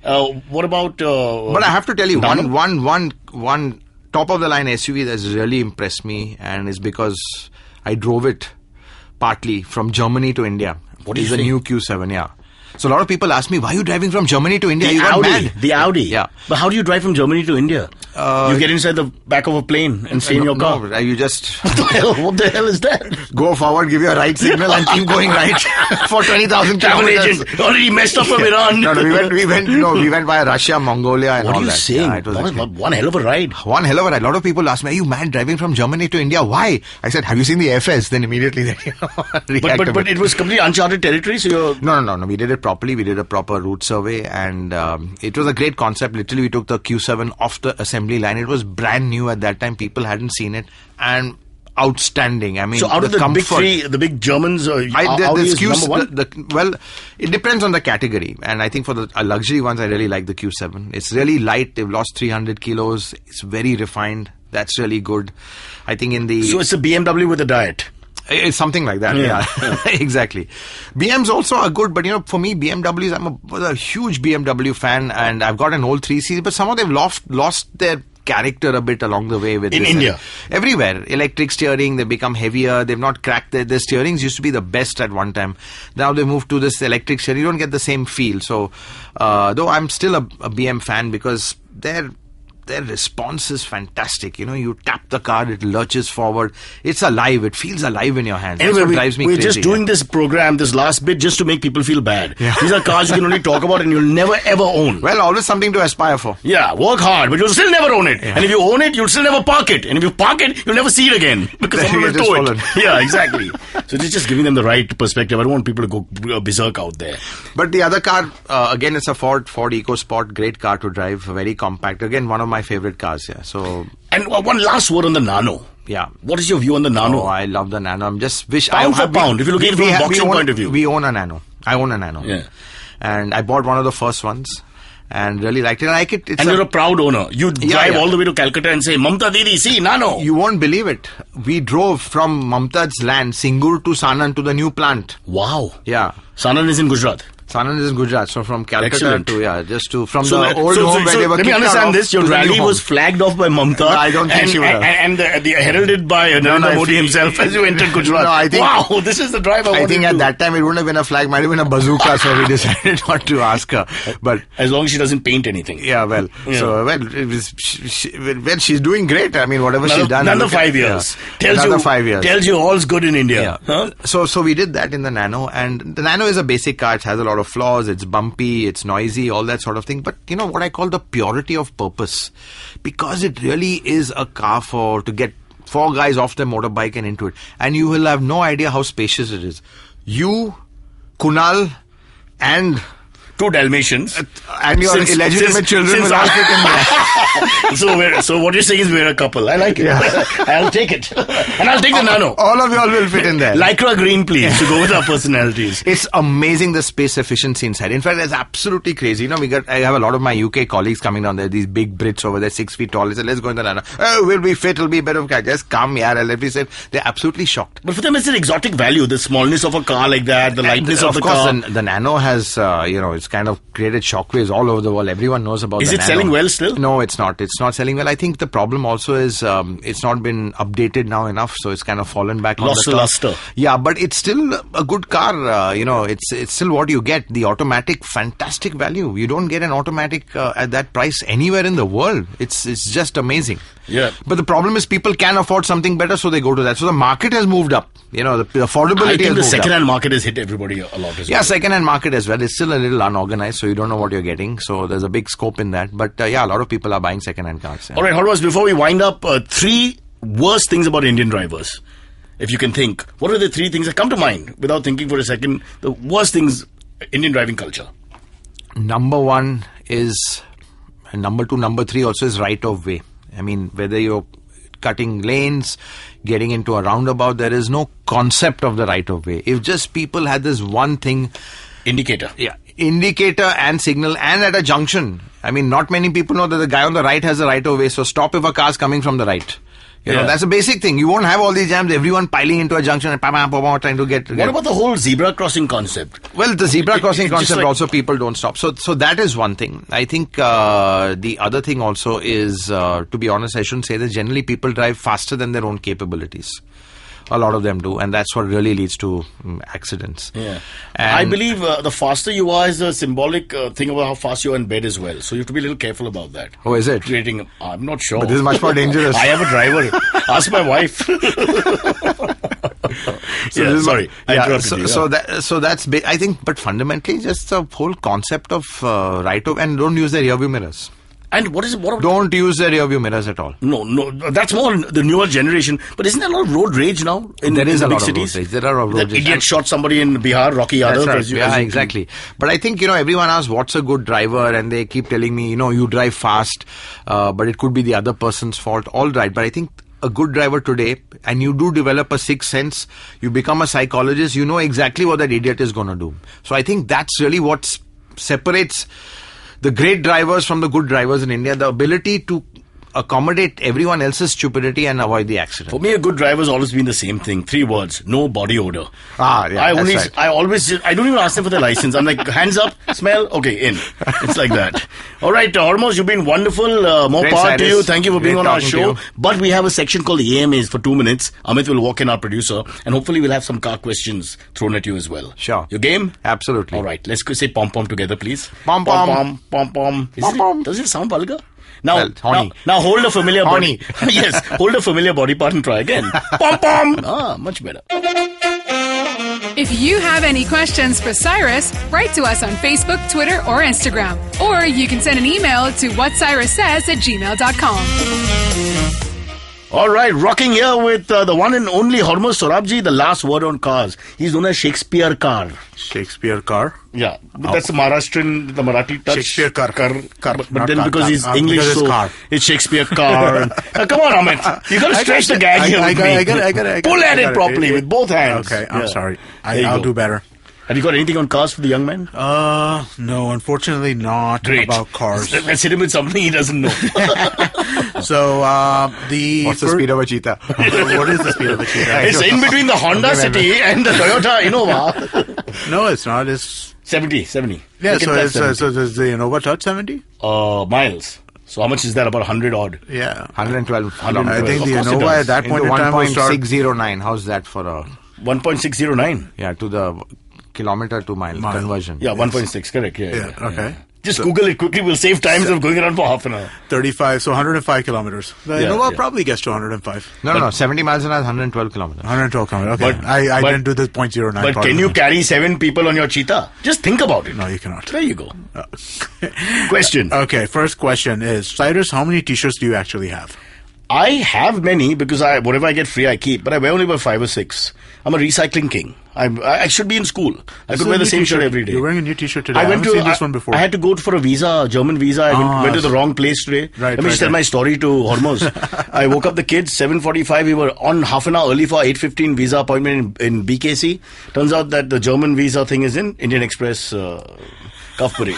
Speaker 2: What about?
Speaker 4: But I have to tell you,
Speaker 2: Nano?
Speaker 4: one top of the line SUV that's really impressed me, and is because I drove it partly from Germany to India.
Speaker 2: What do you
Speaker 4: is the
Speaker 2: say?
Speaker 4: new Q7? Yeah. So a lot of people ask me, why are you driving from Germany to India? You got mad.
Speaker 2: The Audi.
Speaker 4: Yeah.
Speaker 2: But how do you drive from Germany to India? You get inside the back of a plane and stay in your car.
Speaker 4: No, you just
Speaker 2: What the hell is that?
Speaker 4: go forward, give you a right signal, and keep going right for 20,000
Speaker 2: Travel
Speaker 4: kilometers.
Speaker 2: agent already messed up from Iran.
Speaker 4: No, we went via Russia, Mongolia, and
Speaker 2: What
Speaker 4: all
Speaker 2: are you
Speaker 4: that.
Speaker 2: saying?
Speaker 4: Yeah, it was actually
Speaker 2: One hell of a ride.
Speaker 4: one hell of a ride. A lot of people ask me, are you mad driving from Germany to India? Why? I said, have you seen the FS? Then immediately they react a
Speaker 2: But
Speaker 4: bit.
Speaker 2: it was completely uncharted territory, so you're...
Speaker 4: No. We did it properly. We did a proper route survey, and it was a great concept. Literally, we took the Q7 off the assembly line. It was brand new at that time. People hadn't seen it, and outstanding. I mean,
Speaker 2: So out of the
Speaker 4: comfort,
Speaker 2: big three, the big Germans, Audi is
Speaker 4: Qs,
Speaker 2: number one?
Speaker 4: It depends on the category, and I think for the luxury ones, I really like the Q7. It's really light. They've lost 300 kilos. It's very refined. That's really good. I think in the...
Speaker 2: So it's a BMW with a diet.
Speaker 4: It's something like that, yeah. Exactly. BMs also are good, but for me, BMWs, I'm a huge BMW fan, and I've got an old 3 Series, but somehow they've lost their character a bit along the way with
Speaker 2: in
Speaker 4: this.
Speaker 2: India,
Speaker 4: everywhere, electric steering, they become heavier. They've not cracked their steerings used to be the best at one time. Now they moved to this electric steering. You don't get the same feel. So though I'm still a BM fan because their their response is fantastic. You tap the car, it lurches forward. It's alive. It feels alive in your hands. That's
Speaker 2: Anyway,
Speaker 4: what drives me
Speaker 2: we're
Speaker 4: crazy.
Speaker 2: just doing this program, this last bit, just to make people feel bad.
Speaker 4: Yeah.
Speaker 2: These are cars you can only talk about and you'll never ever own.
Speaker 4: Well, always something to aspire for.
Speaker 2: Yeah, work hard, but you'll still never own it. And if you own it, you'll still never park it. And if you park it, you'll never see it again because
Speaker 4: Then
Speaker 2: someone
Speaker 4: you
Speaker 2: will
Speaker 4: get
Speaker 2: tow it.
Speaker 4: stolen.
Speaker 2: Yeah, exactly. So it's just giving them the right perspective. I don't want people to go berserk out there.
Speaker 4: But the other car, again, it's a Ford EcoSport. Great car to drive. Very compact. Again, one of my favorite cars. Yeah. So.
Speaker 2: And one last word on the Nano.
Speaker 4: Yeah.
Speaker 2: What is your view on the Nano?
Speaker 4: Oh, I love the Nano. I'm just wish
Speaker 2: Pound for pound, if you look at it from a boxing point of view.
Speaker 4: We own a Nano. I own a Nano.
Speaker 2: Yeah.
Speaker 4: And I bought one of the first ones and really liked it. I like it. It's
Speaker 2: And you're a proud owner. You drive
Speaker 4: yeah.
Speaker 2: all the way to Calcutta and say, Mamta Didi, see, Nano.
Speaker 4: You won't believe it. We drove from Mamtad's land, Singur to Sanand to the new plant.
Speaker 2: Wow.
Speaker 4: Yeah.
Speaker 2: Sanand is in Gujarat.
Speaker 4: Sanand is in Gujarat, so from Calcutta
Speaker 2: Excellent.
Speaker 4: from the old home where they were
Speaker 2: let me
Speaker 4: kicked
Speaker 2: understand
Speaker 4: out
Speaker 2: this. Your
Speaker 4: to the new
Speaker 2: rally
Speaker 4: home.
Speaker 2: was flagged off by Mamta.
Speaker 4: I don't think she would have.
Speaker 2: And heralded by Narendra Modi himself as you entered Gujarat.
Speaker 4: No, I think-
Speaker 2: wow, this is the drive I
Speaker 4: I
Speaker 2: wanted
Speaker 4: think
Speaker 2: to
Speaker 4: at
Speaker 2: do.
Speaker 4: that time it wouldn't have been a flag, might have been a bazooka, so we decided not to ask her. But
Speaker 2: As long as she doesn't paint anything.
Speaker 4: yeah, well, it was, she's doing great. I mean, whatever she's done.
Speaker 2: Another
Speaker 4: look at-
Speaker 2: 5 years.
Speaker 4: Yeah. Another 5 years.
Speaker 2: Tells you all's good in India.
Speaker 4: Yeah.
Speaker 2: Huh?
Speaker 4: So we did that in the Nano, and the Nano is a basic car. It has a lot of flaws. It's bumpy, it's noisy, all that sort of thing. But you know what I call the purity of purpose, because it really is a car to get 4 guys off their motorbike and into it, and you will have no idea how spacious it is. You, Kunal, and
Speaker 2: 2 Dalmatians.
Speaker 4: your illegitimate children will all fit in there.
Speaker 2: So what you're saying is we're a couple. I like it.
Speaker 4: Yeah.
Speaker 2: I'll take it. And I'll take the Nano.
Speaker 4: All of y'all will fit in there.
Speaker 2: Lycra green, please, to go with our personalities.
Speaker 4: It's amazing the space efficiency inside. In fact, it's absolutely crazy. I have a lot of my UK colleagues coming down there, these big Brits over there, 6 feet tall. They said, let's go in the Nano. Oh, we'll be fit, it'll be better. Just come, yaar. Let me say, they're absolutely shocked.
Speaker 2: But for them, it's an exotic value. The smallness of a car like that, the lightness of the car.
Speaker 4: Of course, the Nano has, it's kind of created shockwaves all over the world. Everyone knows about
Speaker 2: Is
Speaker 4: the
Speaker 2: it
Speaker 4: Nano.
Speaker 2: selling well still?
Speaker 4: No, it's not. It's not selling well. I think the problem also is it's not been updated now enough, so it's kind of fallen back.
Speaker 2: Lost
Speaker 4: on the
Speaker 2: luster.
Speaker 4: Yeah, but it's still a good car. It's still what you get. The automatic, fantastic value. You don't get an automatic at that price anywhere in the world. It's just amazing.
Speaker 2: Yeah.
Speaker 4: But the problem is people can afford something better, so they go to that. So the market has moved up. The affordability
Speaker 2: I
Speaker 4: has
Speaker 2: think the
Speaker 4: moved
Speaker 2: second-hand
Speaker 4: up.
Speaker 2: market has hit everybody a lot as well.
Speaker 4: Yeah, second-hand market as well. It's still a little unorganized, so you don't know what you're getting. So there's a big scope in that. But a lot of people are buying second-hand cars. Yeah.
Speaker 2: All right, Hormazd, before we wind up, 3 worst things about Indian drivers. If you can think, what are the 3 things that come to mind without thinking for a second? The worst things Indian driving culture.
Speaker 4: Number 1 is, and number 2, number 3 also is right of way. I mean, whether you're cutting lanes, getting into a roundabout, there is no concept of the right of way. If just people had this one thing,
Speaker 2: Indicator.
Speaker 4: yeah, indicator and signal, and at a junction. I mean, not many people know that the guy on the right has the right of way, so stop if a car's coming from the right. You know, that's a basic thing. You won't have all these jams, everyone piling into a junction and trying to get...
Speaker 2: What about the whole zebra crossing concept?
Speaker 4: Well, the zebra crossing
Speaker 2: it's just
Speaker 4: concept
Speaker 2: like-
Speaker 4: also, people don't stop. So that is one thing. I think the other thing also is, to be honest, I shouldn't say this, generally people drive faster than their own capabilities. A lot of them do, and that's what really leads to accidents.
Speaker 2: Yeah.
Speaker 4: And
Speaker 2: I believe the faster you are is a symbolic thing about how fast you are in bed as well. So you have to be a little careful about that.
Speaker 4: Oh, is it?
Speaker 2: Creating, I'm not sure.
Speaker 4: But this is much more dangerous.
Speaker 2: I have a driver. Ask my wife. Sorry, I interrupted you.
Speaker 4: So that's I think, but fundamentally, just the whole concept of right of, and don't use the rear view mirrors.
Speaker 2: And what about...
Speaker 4: Don't use the rear view mirrors at all.
Speaker 2: No, that's more the newer generation. But isn't there a lot of road rage now in
Speaker 4: There is
Speaker 2: the
Speaker 4: a
Speaker 2: big
Speaker 4: lot of
Speaker 2: cities?
Speaker 4: road rage. There are road
Speaker 2: That
Speaker 4: rage.
Speaker 2: idiot shot somebody in Bihar, Rocky Yadav.
Speaker 4: That's right. Exactly. But I think, everyone asks what's a good driver, and they keep telling me, you drive fast, but it could be the other person's fault. All right. But I think a good driver today, and you do develop a sixth sense, you become a psychologist, you know exactly what that idiot is going to do. So I think that's really what separates the great drivers from the good drivers in India, the ability to accommodate everyone else's stupidity and avoid the accident.
Speaker 2: For me, a good driver has always been the same thing. 3 words: no body odor.
Speaker 4: Yeah, that's right.
Speaker 2: I don't even ask them for their license. I'm like, hands up, smell, okay, in. It's like that. All right, Hormazd, you've been wonderful. More
Speaker 4: Great,
Speaker 2: power to
Speaker 4: Cyrus.
Speaker 2: you. Thank you for being
Speaker 4: Great
Speaker 2: on our
Speaker 4: talking to
Speaker 2: show.
Speaker 4: you.
Speaker 2: But we have a section called the AMAs for 2 minutes. Amit will walk in, our producer, and hopefully we'll have some car questions thrown at you as well.
Speaker 4: Sure.
Speaker 2: You game?
Speaker 4: Absolutely.
Speaker 2: All right, let's go say pom-pom together, please.
Speaker 4: Pom-pom.
Speaker 2: Pom-pom.
Speaker 4: Pom-pom.
Speaker 2: Does it sound vulgar? Now,
Speaker 4: horny.
Speaker 2: now hold a familiar
Speaker 4: Horny.
Speaker 2: body. Yes, hold a familiar body part and try again. Pom pom. Ah, much better.
Speaker 3: If you have any questions for Cyrus, write to us on Facebook, Twitter, or Instagram. Or you can send an email to whatcyrussays@gmail.com.
Speaker 2: All right, rocking here with the one and only Hormazd Sorabjee, the last word on cars. He's known as Shakespeare Car.
Speaker 1: Shakespeare car.
Speaker 2: Yeah, but that's the Maharashtrian, the Marathi touch.
Speaker 1: Shakespeare car.
Speaker 2: But then because he's English,
Speaker 1: because it's
Speaker 2: so
Speaker 1: car.
Speaker 2: it's Shakespeare Car. Come on, Amit. You got to stretch the gag here with me.
Speaker 1: I got it.
Speaker 2: Pull at it properly with both hands.
Speaker 1: Okay, I'm
Speaker 2: Yeah.
Speaker 1: sorry.
Speaker 2: There you
Speaker 1: I'll
Speaker 2: go.
Speaker 1: do better.
Speaker 2: Have you got anything on cars for the young man?
Speaker 1: No, unfortunately not
Speaker 2: Great.
Speaker 1: about cars.
Speaker 2: Let's hit him with something he doesn't know.
Speaker 1: So,
Speaker 4: What's the speed of a cheetah?
Speaker 1: What is the speed of a cheetah?
Speaker 2: It's in between the Honda City and the Toyota Innova.
Speaker 1: No, it's not. It's
Speaker 2: 70.
Speaker 1: yeah.
Speaker 2: Look at
Speaker 1: So
Speaker 2: that
Speaker 1: it's
Speaker 2: 70.
Speaker 1: so does the Innova touch 70?
Speaker 2: Miles. So how much is that? About 100 odd.
Speaker 1: Yeah.
Speaker 4: 112.
Speaker 1: I think
Speaker 2: Of
Speaker 1: the
Speaker 2: course it
Speaker 1: Innova
Speaker 2: does.
Speaker 1: at that point in time will start.
Speaker 4: 1.609. How's that for a
Speaker 2: 1.609.
Speaker 4: to the kilometer to mile conversion?
Speaker 2: Yeah, 1.6. Correct. Yeah.
Speaker 1: Okay.
Speaker 2: Just Google it quickly. We'll save time of going around for half an hour.
Speaker 1: 35, so 105 kilometers. The
Speaker 2: Yeah,
Speaker 1: Innova
Speaker 2: yeah.
Speaker 1: probably gets to 105.
Speaker 4: No, 70 miles an hour, 112 kilometers.
Speaker 1: 112 kilometers. Okay.
Speaker 2: But-
Speaker 1: I
Speaker 2: but-
Speaker 1: didn't do the 0.09
Speaker 2: But
Speaker 1: part
Speaker 2: can
Speaker 1: of
Speaker 2: you
Speaker 1: it.
Speaker 2: carry 7 people on your cheetah? Just think about it.
Speaker 1: No, you cannot.
Speaker 2: There you go. Question.
Speaker 1: Okay, first question is, Cyrus, how many t-shirts do you actually have?
Speaker 2: I have many because whatever I get free I keep, but I wear only about 5 or 6. I'm a recycling king. I should be in school. I could wear the same shirt every day.
Speaker 1: You're wearing a new t-shirt today.
Speaker 2: I went
Speaker 1: haven't
Speaker 2: to
Speaker 1: seen this one before.
Speaker 2: I had to go for a visa, German visa. I went to the wrong place today.
Speaker 1: Right,
Speaker 2: Let me just tell my story to Hormozd. I woke up the kids 7:45. We were on half an hour early for 8:15 visa appointment in BKC. Turns out that the German visa thing is in Indian Express. Cuff parade.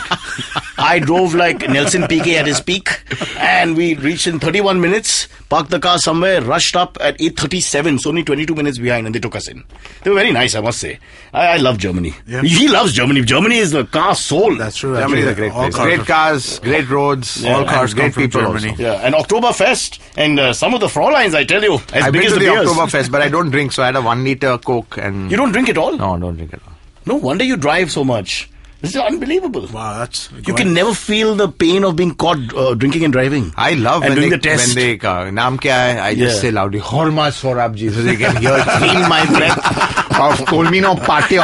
Speaker 2: I drove like Nelson Piquet at his peak, and we reached in 31 minutes, parked the car somewhere, rushed up at 8:37, so only 22 minutes behind, and they took us in. They were very nice, I must say. I love Germany.
Speaker 1: Yeah.
Speaker 2: He loves Germany. Germany is the car soul.
Speaker 1: That's true.
Speaker 4: Germany is a great
Speaker 1: All
Speaker 4: place.
Speaker 1: cars
Speaker 4: Great
Speaker 1: are-
Speaker 4: cars, great roads,
Speaker 1: All cars
Speaker 4: great
Speaker 1: come from
Speaker 4: people
Speaker 1: Germany.
Speaker 4: also.
Speaker 2: Yeah, and Oktoberfest, and some of the Fräuleins, I tell you, as
Speaker 4: I've
Speaker 2: big
Speaker 4: been
Speaker 2: as
Speaker 4: to
Speaker 2: the
Speaker 4: the
Speaker 2: beers.
Speaker 4: Oktoberfest, but I don't drink, so I had a 1 liter Coke and...
Speaker 2: You don't drink at all?
Speaker 4: No, don't drink at all.
Speaker 2: No wonder you drive so much. This is unbelievable.
Speaker 1: Wow, that's...
Speaker 2: You can never feel the pain of being caught drinking and driving.
Speaker 4: I love
Speaker 2: and
Speaker 4: when
Speaker 2: doing
Speaker 4: they,
Speaker 2: the test.
Speaker 4: when they naam kya hai, I just
Speaker 2: Yeah.
Speaker 4: say loudly, Hormazd Sorabjee, so they can hear, feel my breath of Kolmino Patio,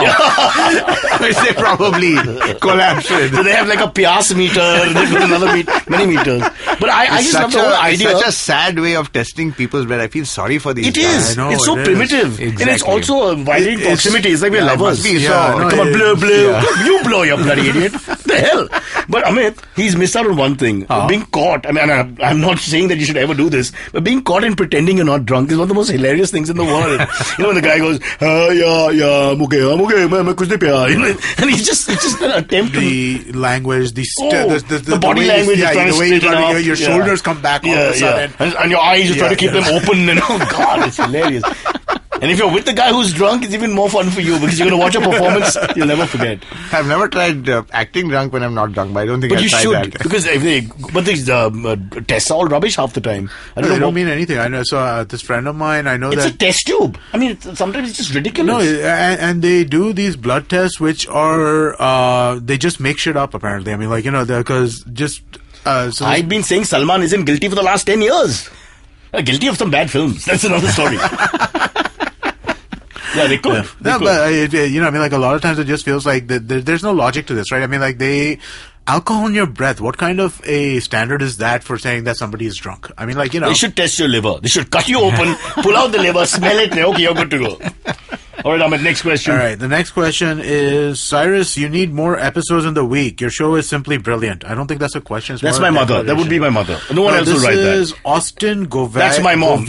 Speaker 4: which they probably collapse with.
Speaker 2: So they have like a Pias meter, and they put another many meters. But I just love the whole idea.
Speaker 4: It's such a sad way of testing people's breath. I feel sorry for these
Speaker 2: It
Speaker 4: guys.
Speaker 2: is.
Speaker 1: I know,
Speaker 2: It's so
Speaker 1: it is.
Speaker 2: primitive. And it's
Speaker 4: Exactly.
Speaker 2: also a violating
Speaker 1: It's-
Speaker 2: proximity. It's like we're
Speaker 4: yeah, it
Speaker 2: lovers.
Speaker 4: must be
Speaker 1: Yeah,
Speaker 4: so.
Speaker 1: no,
Speaker 2: Come on,
Speaker 1: it-
Speaker 2: blow, blow.
Speaker 4: Yeah.
Speaker 2: You blow, you bloody idiot. The hell? But Amit, he's missed out on one thing. Being caught. I mean, I'm not saying that you should ever do this, but being caught and pretending you're not drunk is one of the most hilarious things in the world. You know, when the guy goes, yeah, I'm okay, main kuch nahi piya. You know, and it's just an attempt to...
Speaker 1: The language, the
Speaker 2: body
Speaker 1: way
Speaker 2: language is
Speaker 1: yeah,
Speaker 2: trying
Speaker 1: the
Speaker 2: to
Speaker 1: way you
Speaker 2: straighten
Speaker 1: try to-
Speaker 2: up.
Speaker 1: your shoulders come back all of a sudden.
Speaker 2: And your eyes, you try to keep
Speaker 1: Yeah.
Speaker 2: them open. And oh God, it's hilarious. And if you're with the guy who's drunk, it's even more fun for you because you're going to watch a performance you'll never forget.
Speaker 4: I've never tried acting drunk when I'm not drunk, but I don't think
Speaker 2: But
Speaker 4: I'll
Speaker 2: you
Speaker 4: try
Speaker 2: should
Speaker 4: that.
Speaker 2: because but these tests are all rubbish half the time. I don't
Speaker 1: They
Speaker 2: know.
Speaker 1: don't mean anything. I know. So this friend of mine, I know
Speaker 2: It's a
Speaker 1: that.
Speaker 2: test tube. I mean, sometimes it's just ridiculous.
Speaker 1: No, and they do these blood tests, which are they just make shit up. Apparently, I mean, like because just so
Speaker 2: I've been saying Salman isn't guilty for the last 10 years. Guilty of some bad films. That's another story. Yeah, they could. They
Speaker 1: no,
Speaker 2: could.
Speaker 1: but I mean, like a lot of times it just feels like there's no logic to this, right? I mean, like alcohol in your breath. What kind of a standard is that for saying that somebody is drunk? I mean, like
Speaker 2: They should test your liver. They should cut you open, pull out the liver, smell it. Okay, you're good to go. All right, Amit, next question.
Speaker 1: All right, the next question is, Cyrus, you need more episodes in the week. Your show is simply brilliant. I don't think that's a question. It's
Speaker 2: That's
Speaker 1: more
Speaker 2: my
Speaker 1: a
Speaker 2: mother. That would be my mother. No one else will write
Speaker 1: This is
Speaker 2: that.
Speaker 1: Austin Govias.
Speaker 2: That's my mom.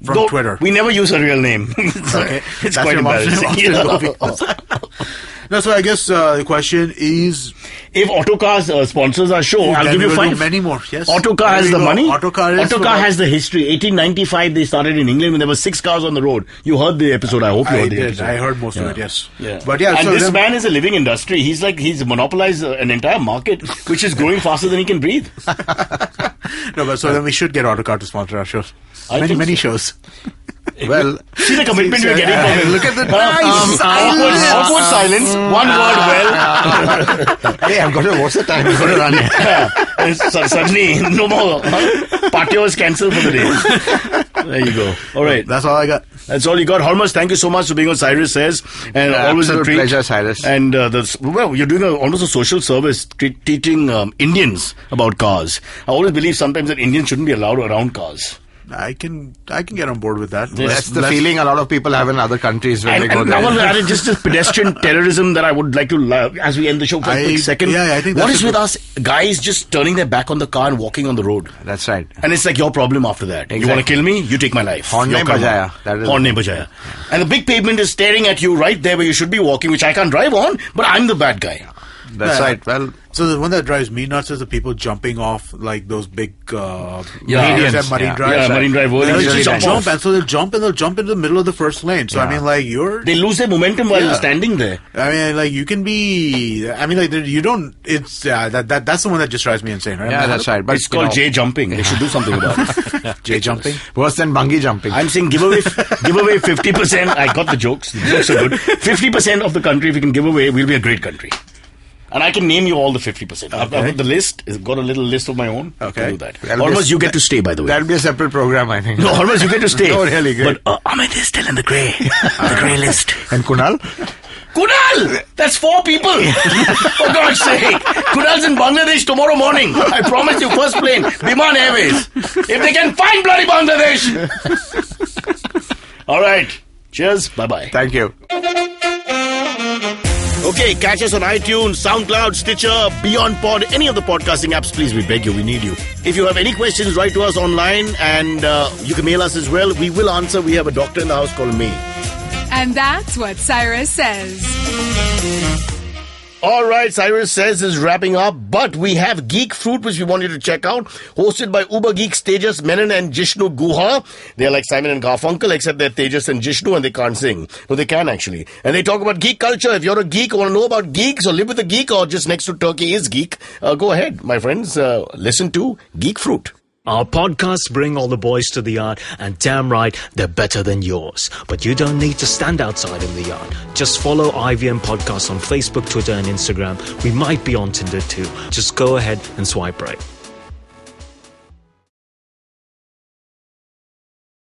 Speaker 1: From
Speaker 2: Don't-
Speaker 1: Twitter.
Speaker 2: We never use her real name. It's
Speaker 1: Okay.
Speaker 2: it's
Speaker 1: That's
Speaker 2: quite
Speaker 1: your mom's name,
Speaker 2: embarrassing.
Speaker 1: Austin
Speaker 2: Yeah.
Speaker 1: Govias. No, so I guess the question is...
Speaker 2: If Autocar's sponsors our show, I'll
Speaker 1: then
Speaker 2: give you
Speaker 1: we'll do
Speaker 2: 5.
Speaker 1: many more, yes.
Speaker 2: Autocar
Speaker 1: There
Speaker 2: has
Speaker 1: we
Speaker 2: the
Speaker 1: go.
Speaker 2: money.
Speaker 1: Autocar
Speaker 2: has the history. 1895 they started in England when there were 6 cars on the road. You heard the episode. I hope you
Speaker 1: I
Speaker 2: heard the
Speaker 1: did.
Speaker 2: episode.
Speaker 1: I heard most of
Speaker 2: Yeah.
Speaker 1: it, yes.
Speaker 2: Yeah.
Speaker 1: But yeah,
Speaker 2: and
Speaker 1: so
Speaker 2: this
Speaker 1: then-
Speaker 2: man is a living industry. He's monopolized an entire market, which is growing faster than he can breathe.
Speaker 1: No, but so then we should get Autocar to sponsor our shows.
Speaker 2: I think
Speaker 1: Many
Speaker 2: so.
Speaker 1: shows.
Speaker 4: Well,
Speaker 2: See the commitment you're getting from him.
Speaker 1: Look at the
Speaker 2: Awkward silence. One word, well.
Speaker 4: hey, I've got to, what's the time? I've got to run.
Speaker 2: Suddenly, no more. Patio is cancelled for the day. There you go. All right.
Speaker 1: That's all I got.
Speaker 2: That's all you got. Hormazd, thank you so much for being on Cyrus Says. And always a
Speaker 4: Absolute
Speaker 2: treat.
Speaker 4: pleasure, Cyrus.
Speaker 2: And you're doing almost a social service, teaching Indians about cars. I always believe sometimes that Indians shouldn't be allowed around cars.
Speaker 1: I can get on board with that.
Speaker 4: That's the feeling a lot of people have in other countries when they go
Speaker 2: And
Speaker 4: there.
Speaker 2: now added just this pedestrian terrorism that I would like to, as we end the show for a quick second.
Speaker 1: Yeah, I think
Speaker 2: what
Speaker 1: that's
Speaker 2: is with us guys just turning their back on the car and walking on the road?
Speaker 4: That's right.
Speaker 2: And it's like your problem after that. You want to kill me? You take my life.
Speaker 4: Horn
Speaker 2: Your
Speaker 4: nahi
Speaker 2: karma.
Speaker 4: bajaya. That is
Speaker 2: Horn nahi bajaya. And the big pavement is staring at you right there where you should be walking, which I can't drive on, but I'm the bad guy.
Speaker 4: That's right. Well,
Speaker 1: so the one that drives me nuts is the people jumping off like those big
Speaker 2: Medians.
Speaker 1: at Marine
Speaker 4: Yeah.
Speaker 1: Drive.
Speaker 2: Yeah, Marine Drive.
Speaker 1: They'll
Speaker 2: Really
Speaker 1: just
Speaker 2: jump
Speaker 1: jump,
Speaker 2: off.
Speaker 1: and so they'll jump in the middle of the first lane. So I mean, like
Speaker 2: They lose their momentum while
Speaker 1: Yeah.
Speaker 2: you're standing there.
Speaker 1: I mean, like you can be. I mean, like you don't. It's that's the one that just drives me insane, right?
Speaker 4: yeah, that's right. But
Speaker 2: It's called J jumping. They should do something about it.
Speaker 1: J jumping.
Speaker 4: worse than bungee jumping.
Speaker 2: I'm saying give away 50%. I got the jokes. The jokes are good. 50% of the country, if we can give away, we'll be a great country. And I can name you all the 50%. I've got the list. I've got a little list of my own.
Speaker 1: Okay.
Speaker 2: I can do that.
Speaker 4: That'll
Speaker 2: Almost
Speaker 4: be-
Speaker 2: you get to stay, by the way.
Speaker 4: That'll be a separate program, I think.
Speaker 2: No, almost you get to stay.
Speaker 4: Oh, really? Great.
Speaker 2: But Amit is still in the grey. The grey list.
Speaker 4: And Kunal?
Speaker 2: Kunal! That's 4 people! For God's sake! Kunal's in Bangladesh tomorrow morning. I promise you, first plane, Biman Airways. If they can find bloody Bangladesh! All right. Cheers. Bye-bye.
Speaker 4: Thank you.
Speaker 2: Okay, catch us on iTunes, SoundCloud, Stitcher, Beyond Pod, any of the podcasting apps. Please, we beg you, we need you. If you have any questions, write to us online and you can mail us as well. We will answer. We have a doctor in the house called me.
Speaker 3: And that's what Cyrus says.
Speaker 2: All right, Cyrus Says is wrapping up, but we have Geek Fruit, which we want you to check out, hosted by Uber Geeks Tejas Menon and Jishnu Guha. They're like Simon and Garfunkel, except they're Tejas and Jishnu, and they can't sing. No, they can actually. And they talk about geek culture. If you're a geek or want to know about geeks or live with a geek or just next to Turkey is geek, go ahead, my friends. Listen to Geek Fruit.
Speaker 7: Our podcasts bring all the boys to the yard, and damn right, they're better than yours. But you don't need to stand outside in the yard. Just follow IVM Podcasts on Facebook, Twitter, and Instagram. We might be on Tinder too. Just go ahead and swipe right.